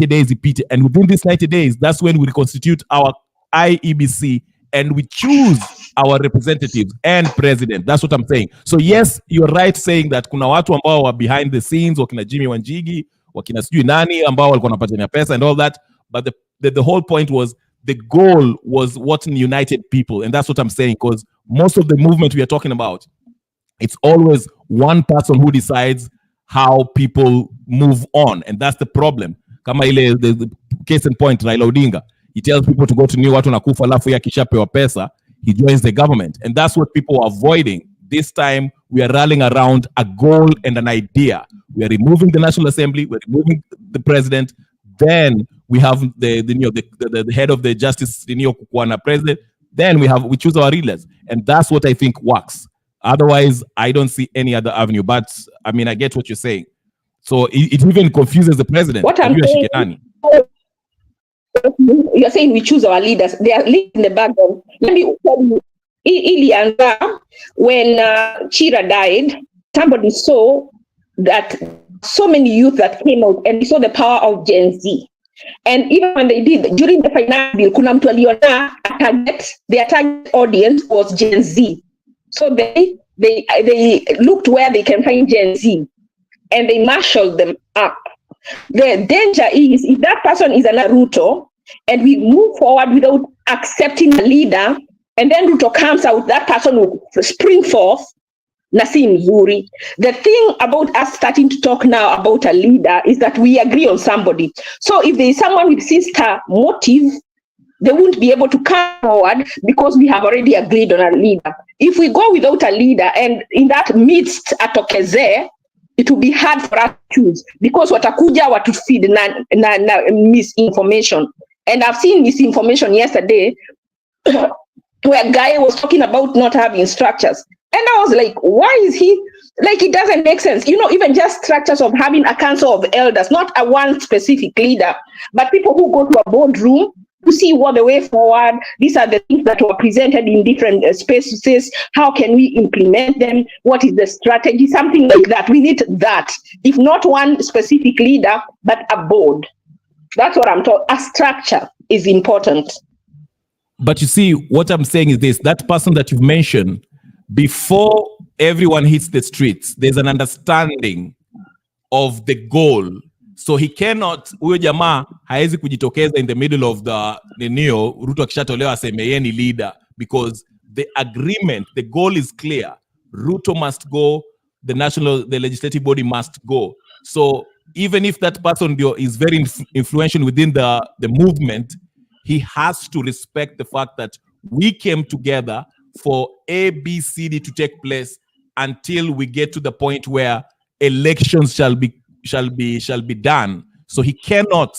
days repeat. And within these 90 days, that's when we reconstitute our IEBC and we choose our representatives and president. That's what I'm saying. So yes, you're right saying that kuna watu ambao wa behind the scenes, wakina Jimmy Wanjigi, wakina sijui nani ambao walikuwa wanapatania pesa and all that. But the whole point was, the goal was what united people. And that's what I'm saying, because most of the movement we are talking about, it's always one person who decides how people move on. And that's the problem. Kama ile, the case in point, Raila Odinga, he tells people to go to New watu nakufa, alafu ya kishapewa pesa, he joins the government. And that's what people are avoiding. This time, we are rallying around a goal and an idea. We are removing the National Assembly, we're removing the president, then we have the head of the justice, Kukwana president, then we choose our leaders. And that's what I think works. Otherwise, I don't see any other avenue. But I mean, I get what you're saying. So it even confuses the president. What I'm saying, you're saying we choose our leaders. They are leading in the background. Let me tell you, Ilianga, when Chira died, somebody saw that so many youth that came out and saw the power of Gen Z. And even when they did, during the finance bill, kuna mtu aliona their target audience was Gen Z. So they looked where they can find Gen Z and they marshaled them up. The danger is, if that person is an Ruto and we move forward without accepting a leader, and then Ruto comes out, that person will spring forth. Nasim Zuri. The thing about us starting to talk now about a leader is that we agree on somebody. So if there is someone with sister motive, they won't be able to come forward because we have already agreed on a leader. If we go without a leader and in that midst atokeze, it will be hard for us to choose because watakuja watu feed na misinformation. And I've seen misinformation yesterday where a guy was talking about not having structures. And I was like, why is he, like, it doesn't make sense. You know, even just structures of having a council of elders, not a one specific leader, but people who go to a boardroom to see what the way forward. These are the things that were presented in different spaces. How can we implement them? What is the strategy? Something like that. We need that. If not one specific leader, but a board. That's what I'm talking. A structure is important. But you see, what I'm saying is this, that person that you've mentioned, before everyone hits the streets, there's an understanding of the goal. So he cannot, huyo jamaa haezi kujitokeza in the middle of the neo, Ruto akishatolewa aseme yeye ni leader, because the agreement, the goal is clear. Ruto must go, the legislative body must go. So even if that person is very influential within the movement, he has to respect the fact that we came together for A, B, C, D to take place until we get to the point where elections shall be done. So he cannot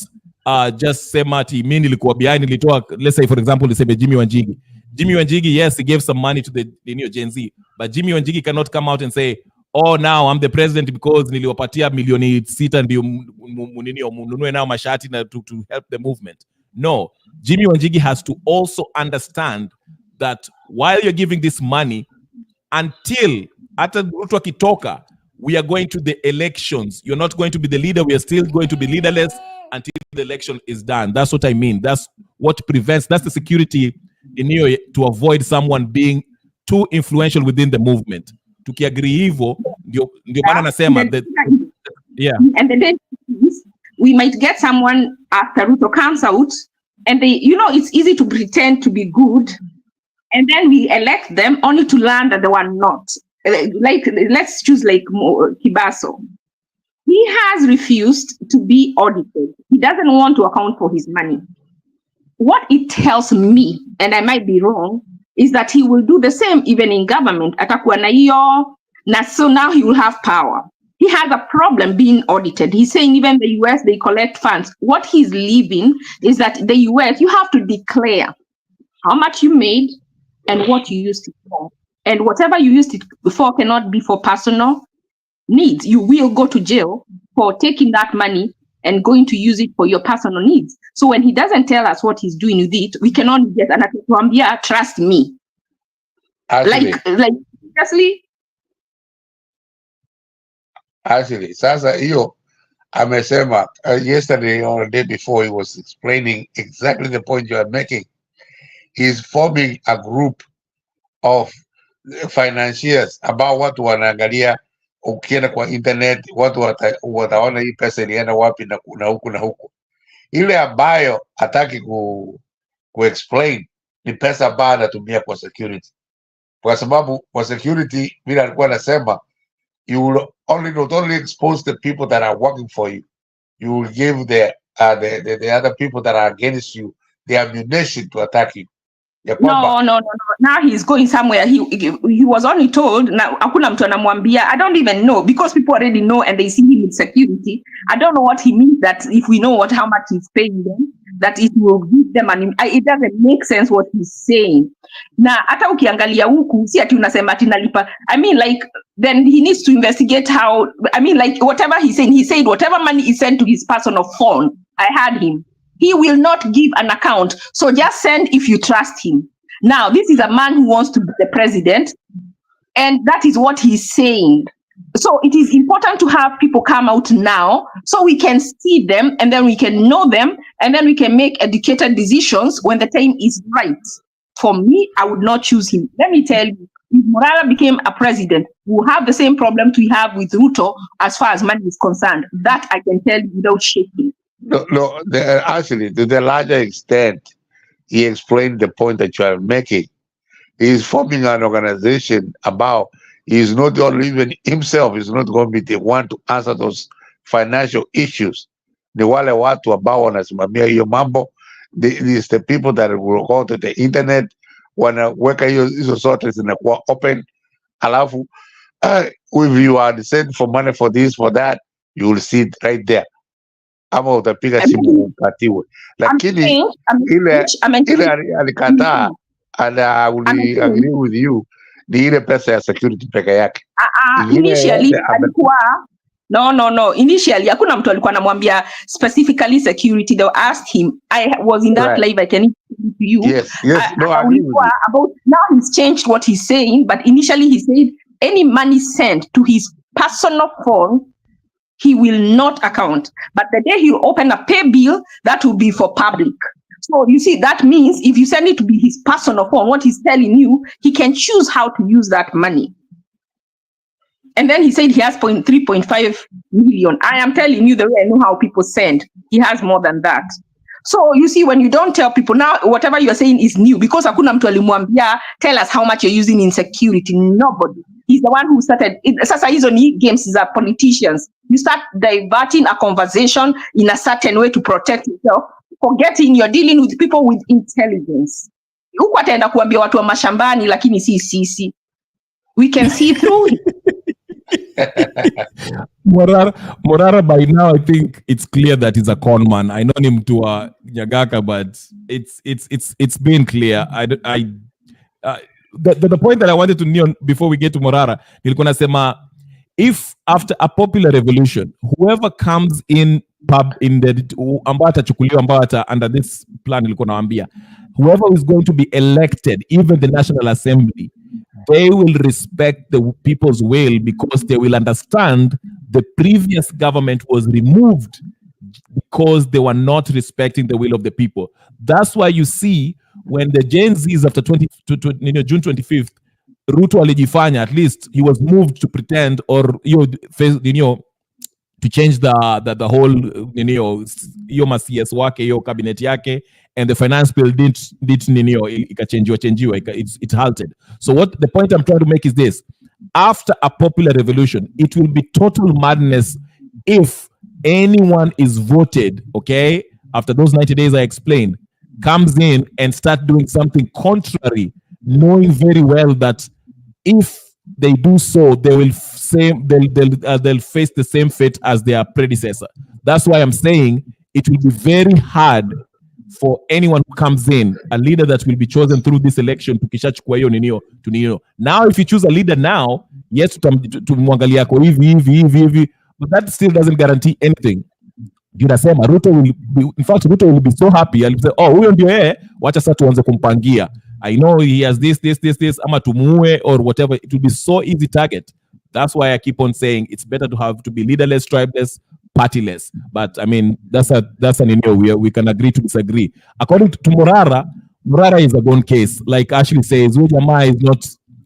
just say mati mimi nilikuwa behind nilitoa, let's say for example niseme Jimmy Wanjigi. Jimmy Wanjigi, yes, he gave some money to the new Gen Z, but Jimmy Wanjigi cannot come out and say, oh, now I'm the president because niliwapatia milioni 6 ndio mununue nao mashati na to help the movement. No, Jimmy Wanjigi has to also understand that while you're giving this money, until after Ruto akitoka, we are going to the elections. You're not going to be the leader. We are still going to be leaderless until the election is done. That's what I mean. That's what prevents, that's the security in you to avoid someone being too influential within the movement. Tukiagree hivyo, ndio maana nasema that, yeah. And then we might get someone after Ruto comes out, and they, you know, it's easy to pretend to be good, and then we elect them only to learn that they were not. Like, let's choose like Kibaso. He has refused to be audited. He doesn't want to account for his money. What it tells me, and I might be wrong, is that he will do the same even in government. Atakuwa na hiyo, na so now he will have power. He has a problem being audited. He's saying even the US, they collect funds. What he's leaving is that the US, you have to declare how much you made and what you used it for. And whatever you used it before cannot be for personal needs. You will go to jail for taking that money and going to use it for your personal needs. So when he doesn't tell us what he's doing with it, we cannot get anatuambia, trust me. Actually, Like seriously. Actually, sasa hiyo amesema yesterday or the day before he was explaining exactly the point you are making. He's forming a group of financiers ambao watu wanaangalia, ukienda kwa internet watu wataona hii pesa ilienda wapi na huku na huku. Ile ambayo hataki ku explain ni pesa ambayo anatumia kwa security, kwa sababu kwa security vile alikuwa anasema, you will not only expose the people that are working for you, you will give the other people that are against you the ammunition to attack you. No. Now he's going somewhere. He was only told. Now hakuna mtu anamwambia. I don't even know, because people already know and they see him in security. I don't know what he means that if we know how much he's paying them, that it will give them it doesn't make sense what he's saying. Na hata ukiangalia huku si ati unasema ati nalipa. I mean, like, then he needs to investigate how. I mean, like, whatever he's saying, he said whatever money is sent to his personal phone. I heard him. He will not give an account. So just send if you trust him. Now, this is a man who wants to be the president, and that is what he's saying. So it is important to have people come out now so we can see them, and then we can know them, and then we can make educated decisions when the time is right. For me, I would not choose him. Let me tell you, if Morara became a president, we'll have the same problem we have with Ruto as far as money is concerned. That I can tell you without shaking. No, actually, to the larger extent, he explained the point that you are making. He is forming an organization about, he is not only even himself, is not going to be the one to answer those financial issues. Ni wale watu ambao wanasimamia hiyo mambo. These the people that will go to the internet, wanaweka hizo zote zinakuwa open. Alafu, if you are sent for money for this, for that, you will see it right there. Ama utapiga simu ukatiwe, lakini ile alikataa, and I will agree with you, ni ile pesa ya security peke yake. Initially alikuwa no, initially hakuna mtu alikuwa anamwambia specifically security. They asked him, I was in that live, I can to you. Yes, no, I agree with you. About now he's changed what he's saying, but initially he said any money sent to his personal phone, he will not account. But the day he'll open a pay bill, that will be for public. So you see, that means if you send it to be his personal phone, what he's telling you, he can choose how to use that money. And then he said he has 3.5 million. I am telling you the way I know how people send. He has more than that. So you see, when you don't tell people, now whatever you're saying is new, because hakuna mtu alimwambia, tell us how much you're using in security. Nobody. He's the one who started. Sasa hizo ni games za politicians. You start diverting a conversation in a certain way to protect yourself, forgetting you're dealing with people with intelligence. Huko ataenda kuambia watu wa mashambani, lakini si sisi. We can see through it. Morara, by now I think it's clear that he's a con man. I know him to Nyagaka, but it's been clear. The point that I wanted to know before we get to Morara, nilikuwa nasema, if after a popular revolution, whoever comes in the ambao atachukuliwa ambao under this plan nilikuwa naambia, whoever is going to be elected, even the National Assembly, they will respect the people's will, because they will understand the previous government was removed because they were not respecting the will of the people. That's why you see when the Gen Zs after June 25th, Ruto alijifanya, at least he was moved to pretend or to change the whole hiyo CS wake hiyo cabinet yake, and the finance bill didn't ikachangiwa, it halted. So what the point I'm trying to make is this: after a popular revolution, it will be total madness if anyone is voted, okay, after those 90 days I explained, comes in and start doing something contrary, knowing very well that if they do so, they will they'll face the same fate as their predecessor. That's why I'm saying it will be very hard for anyone who comes in, a leader that will be chosen through this election, to now if you choose a leader now, yes, to mwangalia ko hivi, but that still doesn't guarantee anything. Nasema Ruto will be, in fact Ruto will be so happy. I'll say, oh, huyo ndio yeye, wacha sasa tuanze kumpangia. I know he has this, ama tumuue or whatever. It will be so easy target. That's why I keep on saying it's better to be leaderless, tribeless, partyless. But I mean, that's an area we can agree to disagree. According to Murara is a gone case. Like Ashley says, Ujama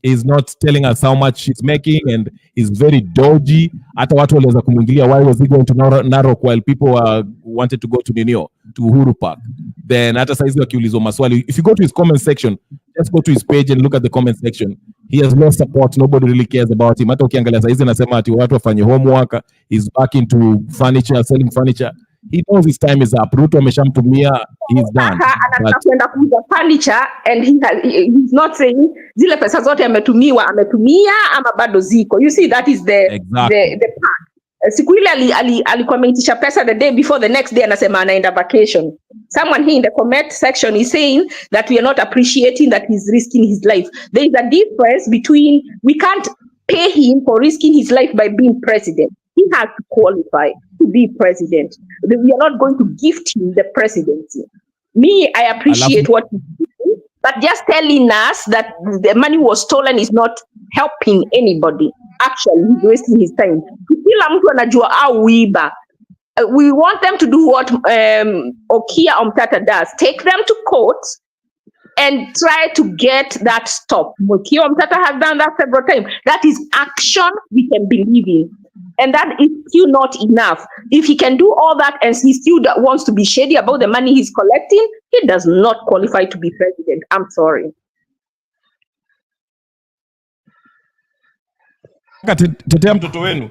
is not telling us how much she's making and is very dodgy. Hata watu waliweza kumwingilia, why was he going to Narok while people wanted to go to to Uhuru Park? Then hata saizi wakiulizwa maswali, if you go to his comment section, just go to his page and look at the comment section. He has no support. Nobody really cares about him. Hata ukiangalia saizi anasema ati watu wafanye homework, he's back into furniture, selling furniture. He knows his time is up. Ruto ameshamtumia, he's done. Anakwenda kuuza furniture and he's not saying zile pesa zote ametumia ama bado ziko. You see, that is the part. Siku ile alikuwa ameitisha pesa the day before, the next day anasema anaenda vacation. Someone here in the comment section is saying that we are not appreciating that he's risking his life. There is a difference between, we can't pay him for risking his life by being president. He has to qualify to be president. We are not going to gift him the presidency. Me, I appreciate what he's doing, but just telling us that the money was stolen is not helping anybody. Actually, he's wasting his time. Kila mtu anajua au wiba. We want them to do what Okia Omtata does. Take them to court and try to get that stopped. Okia Omtata has done that several times. That is action we can believe in. And that is still not enough. If he can do all that and he still wants to be shady about the money he's collecting, he does not qualify to be president. I'm sorry. Tetea mtoto wenu.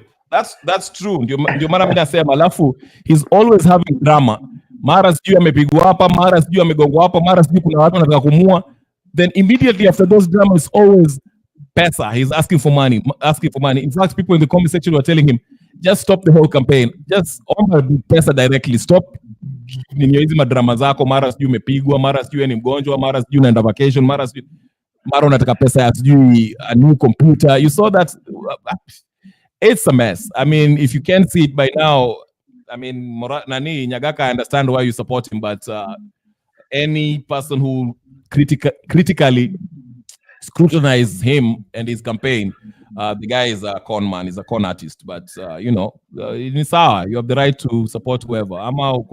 That's true. Ndio mara mimi nasema, alafu he's always having drama. Mara sijui amepigwa hapa, mara sijui amegongwa hapa, mara sijui kuna watu wanataka kumua. Then immediately after those dramas, it's always pesa. He's asking for money. In fact, people in the comment section were telling him, just stop the whole campaign. Just omba pesa directly. Stop hizi madrama zako, mara sijui umepigwa, mara sijui ni mgonjwa, mara sijui unaenda vacation, mara unataka pesa ya sijui a new computer. You saw that. It's a mess. I mean, if you can't see it by now, I mean, Nyagaka, I understand why you support him, but any person who critically scrutinize him and his campaign, the guy is a con man, he's a con artist, but you know, it's sawa, you have the right to support whoever. Ama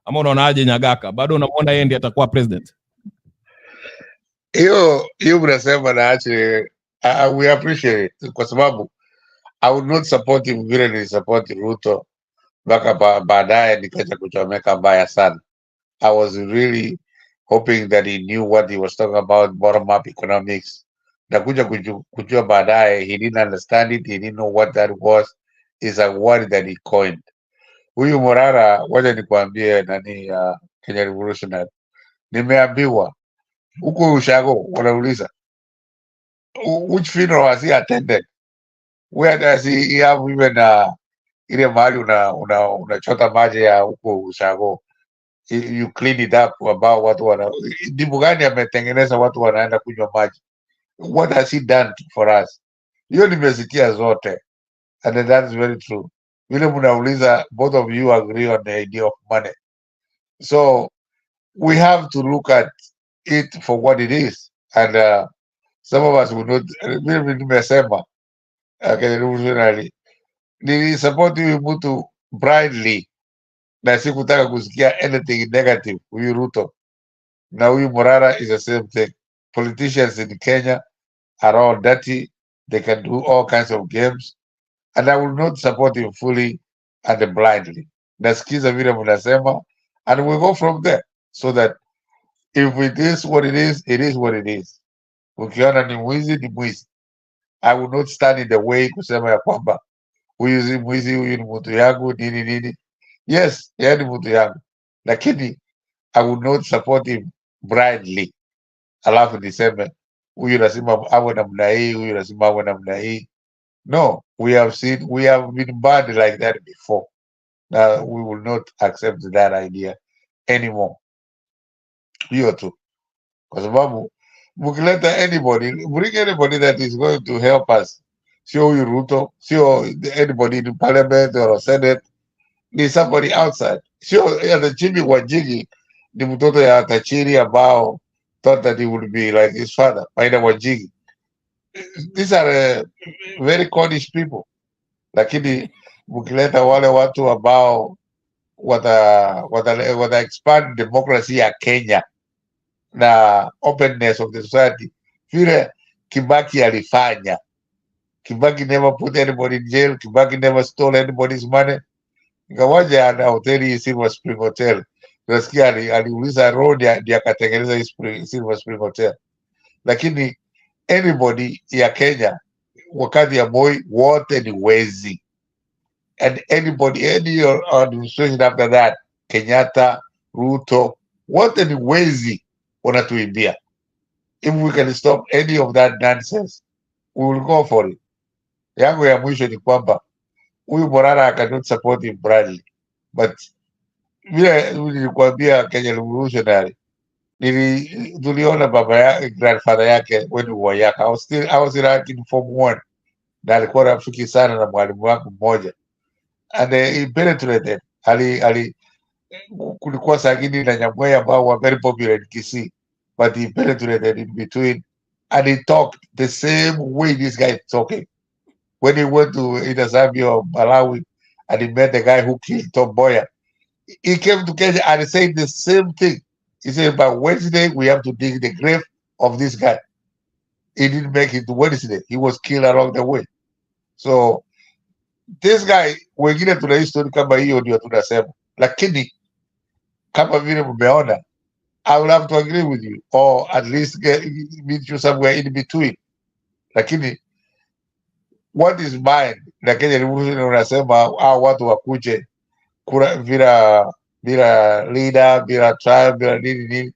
unaonaje Nyagaka? Bado unamwona yeye ndiye atakuwa president? Hiyo mnasema na actually we appreciate it, kwa sababu I would not support him vile nilisupport Ruto mpaka baadaye nikaja kuchomeka mbaya sana. I was really hoping that he knew what he was talking about, bottom-up economics. Nakuja kujua baadaye, he didn't understand it, he didn't know what that was. It's a word that he coined. Huyu Morara, wacha nikuambie Kenya Revolutionary. Nimeambiwa, huko Ushago, wanauliza, which funeral has he attended? Where does he have even ile mahali unachota maji ya huko Ushago? You clean it up about watu dibu gani ametengeneza watu wanaenda kunywa maji? What has he done for us? Hiyo nimesikia zote, and that is very true. Vile mnauliza, both of you agree on the idea of money, so we have to look at it for what it is, and some of us will not. Vile nimesema nilisupport huyu mtu blindly na sikutaka kusikia anything negative huyu Ruto, na huyu Morara is the same thing. Politicians in Kenya are all dirty, they can do all kinds of games, and I will not support him fully and blindly. Nasikiza vile mnasema, and we go from there, so that if it is what it is, it is what it is. Ukiona ni mwizi ni mwizi. I will not stand in the way kusema ya kwamba huyu si mwizi, huyu ni mtu yangu nini. Yes, yeye ni mtu yangu, lakini I will not support him blindly. Alafu niseme huyu lazima awe namna hii, huyu lazima awe namna hii. No, we have been bad like that before. Now we will not accept that idea anymore. Hiyo tu, kwa sababu mkileta anybody, bring anybody that is going to help us. Sio huyu Ruto, sio anybody in parliament or senate. ni somebody outside. Sio the Jimmy Wanjigi ni mtoto ya tajiri ambao thought that he would be like his father, Maina Wanjigi. These are very Cornish people, lakini mkileta wale watu ambao wata expand democracy ya Kenya na openness of the society vile Kibaki alifanya. Kibaki never put anybody in jail. Kibaki never stole anybody's money. Ingawaje ana hoteli Silver Spring Hotel, nasikia aliuliza road ndio akatengeneza hii Silver Spring Hotel, lakini anybody ya Kenya wakati ya Moi wote ni wezi, and anybody any administration after that, Kenyatta, Ruto, wote ni wezi wanatuibia. If we can stop any of that nonsense, we will go for it. Yangu ya mwisho ni kwamba huyu Morara I cannot support him blindly, but vile nilikwambia Kenya Revolutionary, tuliona baba ya grandfather yake when we were young. I was in Form 1 na alikuwa rafiki sana na mwalimu wangu mmoja, and he penetrated. Kulikuwa Sagini na Nyamweya ambao were very popular in Kisii, but he penetrated in between and he talked the same way this guy is talking. When he went to Inazamio, Malawi, and he met the guy who killed Tom Mboya, he came to Kenya and said the same thing. He said, by Wednesday, we have to dig the grave of this guy. He didn't make it to Wednesday. He was killed along the way. So, this guy, wengine tuna history kama hiyo ndio tunasema. Lakini, kama vile mmeona, I will have to agree with you, or at least meet you somewhere in between. Lakini, what is mine? Na Kenya Revolution unasema watu wakuje bila leader, bila tribe, bila nini.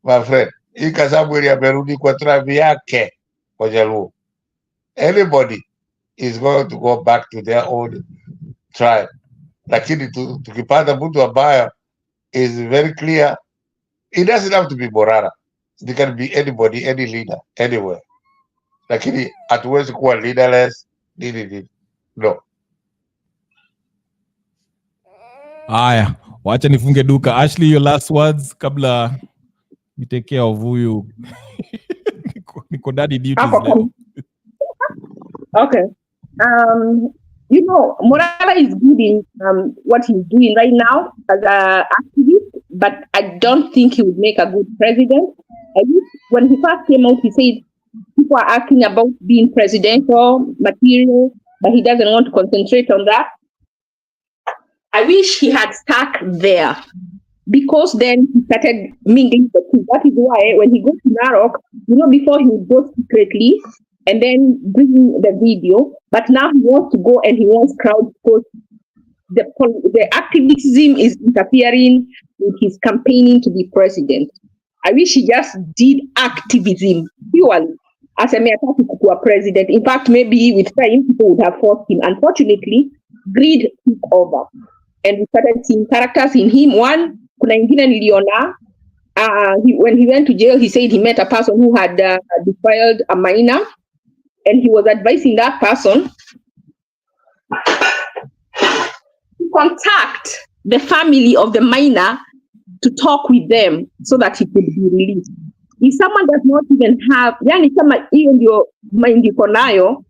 My friend, hii Kasabwili amerudi kwa tribe yake kwa Jaluo. Anybody is going to go back to their own tribe. Lakini tukipata mtu ambaye is very clear, it doesn't have to be Morara. It can be anybody, any leader, anywhere. Lakini hatuwezi kuwa leaderless, nini. No. Haya, wacha nifunge duka. Ashley, your last words kabla we take care of huyu. Niko daddy duties leo. Okay. You know, Morara is good in what he's doing right now as an activist, but I don't think he would make a good president. When he first came out, he said people are asking about being presidential material, but he doesn't want to concentrate on that. I wish he had stuck there, because then he started mingling the two. That is why when he goes to Narok, before he would go secretly and then bring the video, but now he wants to go and he wants crowds because the activism is interfering with his campaigning to be president. I wish he just did activism purely as a mere to president. In fact, maybe with time people would have forced him. Unfortunately, greed took over, and we started seeing characters in him. One, kuna ingine niliona, when he went to jail, he said he met a person who had defiled a minor, and he was advising that person to contact the family of the minor to talk with them so that he could be released. If someone does not even have, yani kama hiyo ndio mind iko nayo,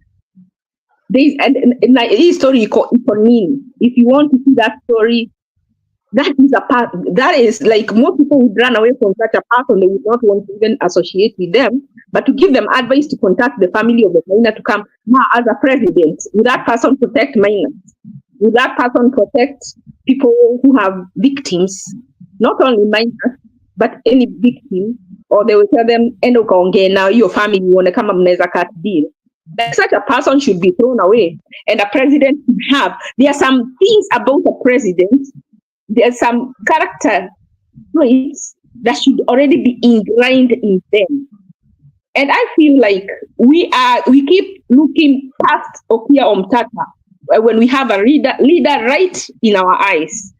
hii story iko nini? If you want to see that story, that is like most people would run away from such a person. They would not want to even associate with them, but to give them advice to contact the family of the minor to come. Now, as a president, will that person protect minors? Will that person protect people who have victims? Not only minors, but any victim, or they will tell them, endo kaongee now, your family wanna kama mnaweza cut deal. Such a person should be thrown away, and a president should have. There are some things about a president. There's some character traits that should already be ingrained in them. And I feel like we keep looking past Okia Omtata when we have a leader right in our eyes.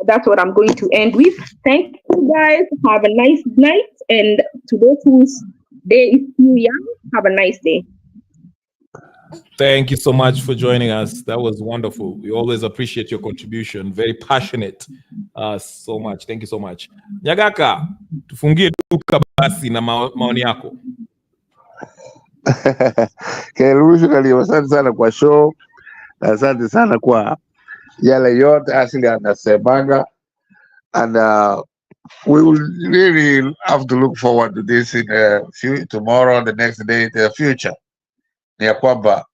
That's what I'm going to end with. Thank you guys. Have a nice night. And to those whose day is still young, have a nice day. Thank you so much for joining us. That was wonderful. We always appreciate your contribution. Very passionate. So much. Thank you so much. Nyagaka, tufungie duka basi na maoni yako. Revolutionary, asante sana kwa show. Asante sana kwa yale yote Ashley anasemanga. And we will really have to look forward to this in tomorrow, the next day, the future. Ni ya kwamba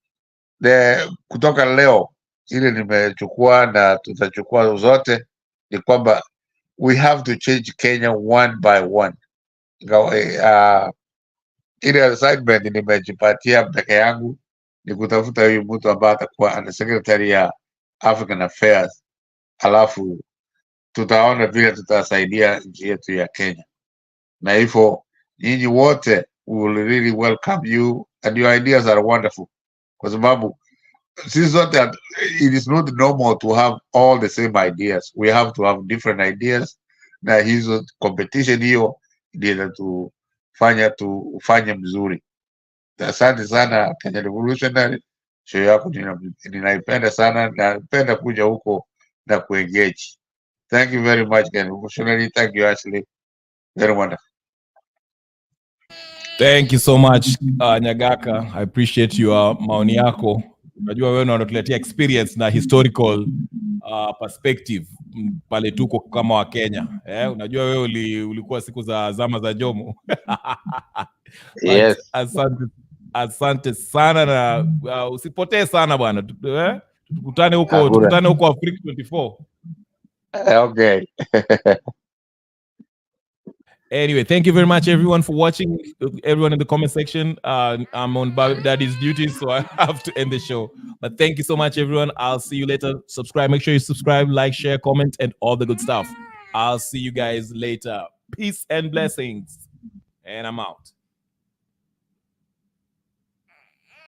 kutoka leo ile nimechukua na tutachukua zote, ni kwamba we have to change Kenya one by one. Ile assignment nimejipatia peke yangu ni kutafuta huyu mtu ambaye atakuwa ana secretary ya African Affairs, alafu tutaona vile tutasaidia nchi yetu ya Kenya. Na hivyo nyinyi wote, we will really welcome you and your ideas are wonderful, kwa sababu sisi zote, it is not normal to have all the same ideas. We have to have different ideas, na hizo competition hiyo ndio inatufanya tufanye mzuri. Asante sana Kenya Revolutionary, show yako ninaipenda sana, na napenda kuja huko na kuengage. Thank you very much Kenya Revolutionary. Thank you Ashley, very wonderful. Thank you so much Nyagaka, I appreciate your maoni yako. Unajua wewe unatuletea experience na historical perspective pale tuko kama wa Kenya. Unajua wewe ulikuwa siku za zama za Jomo. Yes. Asante sana, na usipotee sana bwana. Tukutane huko Africa 24. Okay. Anyway, thank you very much everyone for watching. Everyone in the comment section. I'm on Daddy's duty, so I have to end the show. But thank you so much everyone. I'll see you later. Subscribe. Make sure you subscribe, like, share, comment, and all the good stuff. I'll see you guys later. Peace and blessings. And I'm out.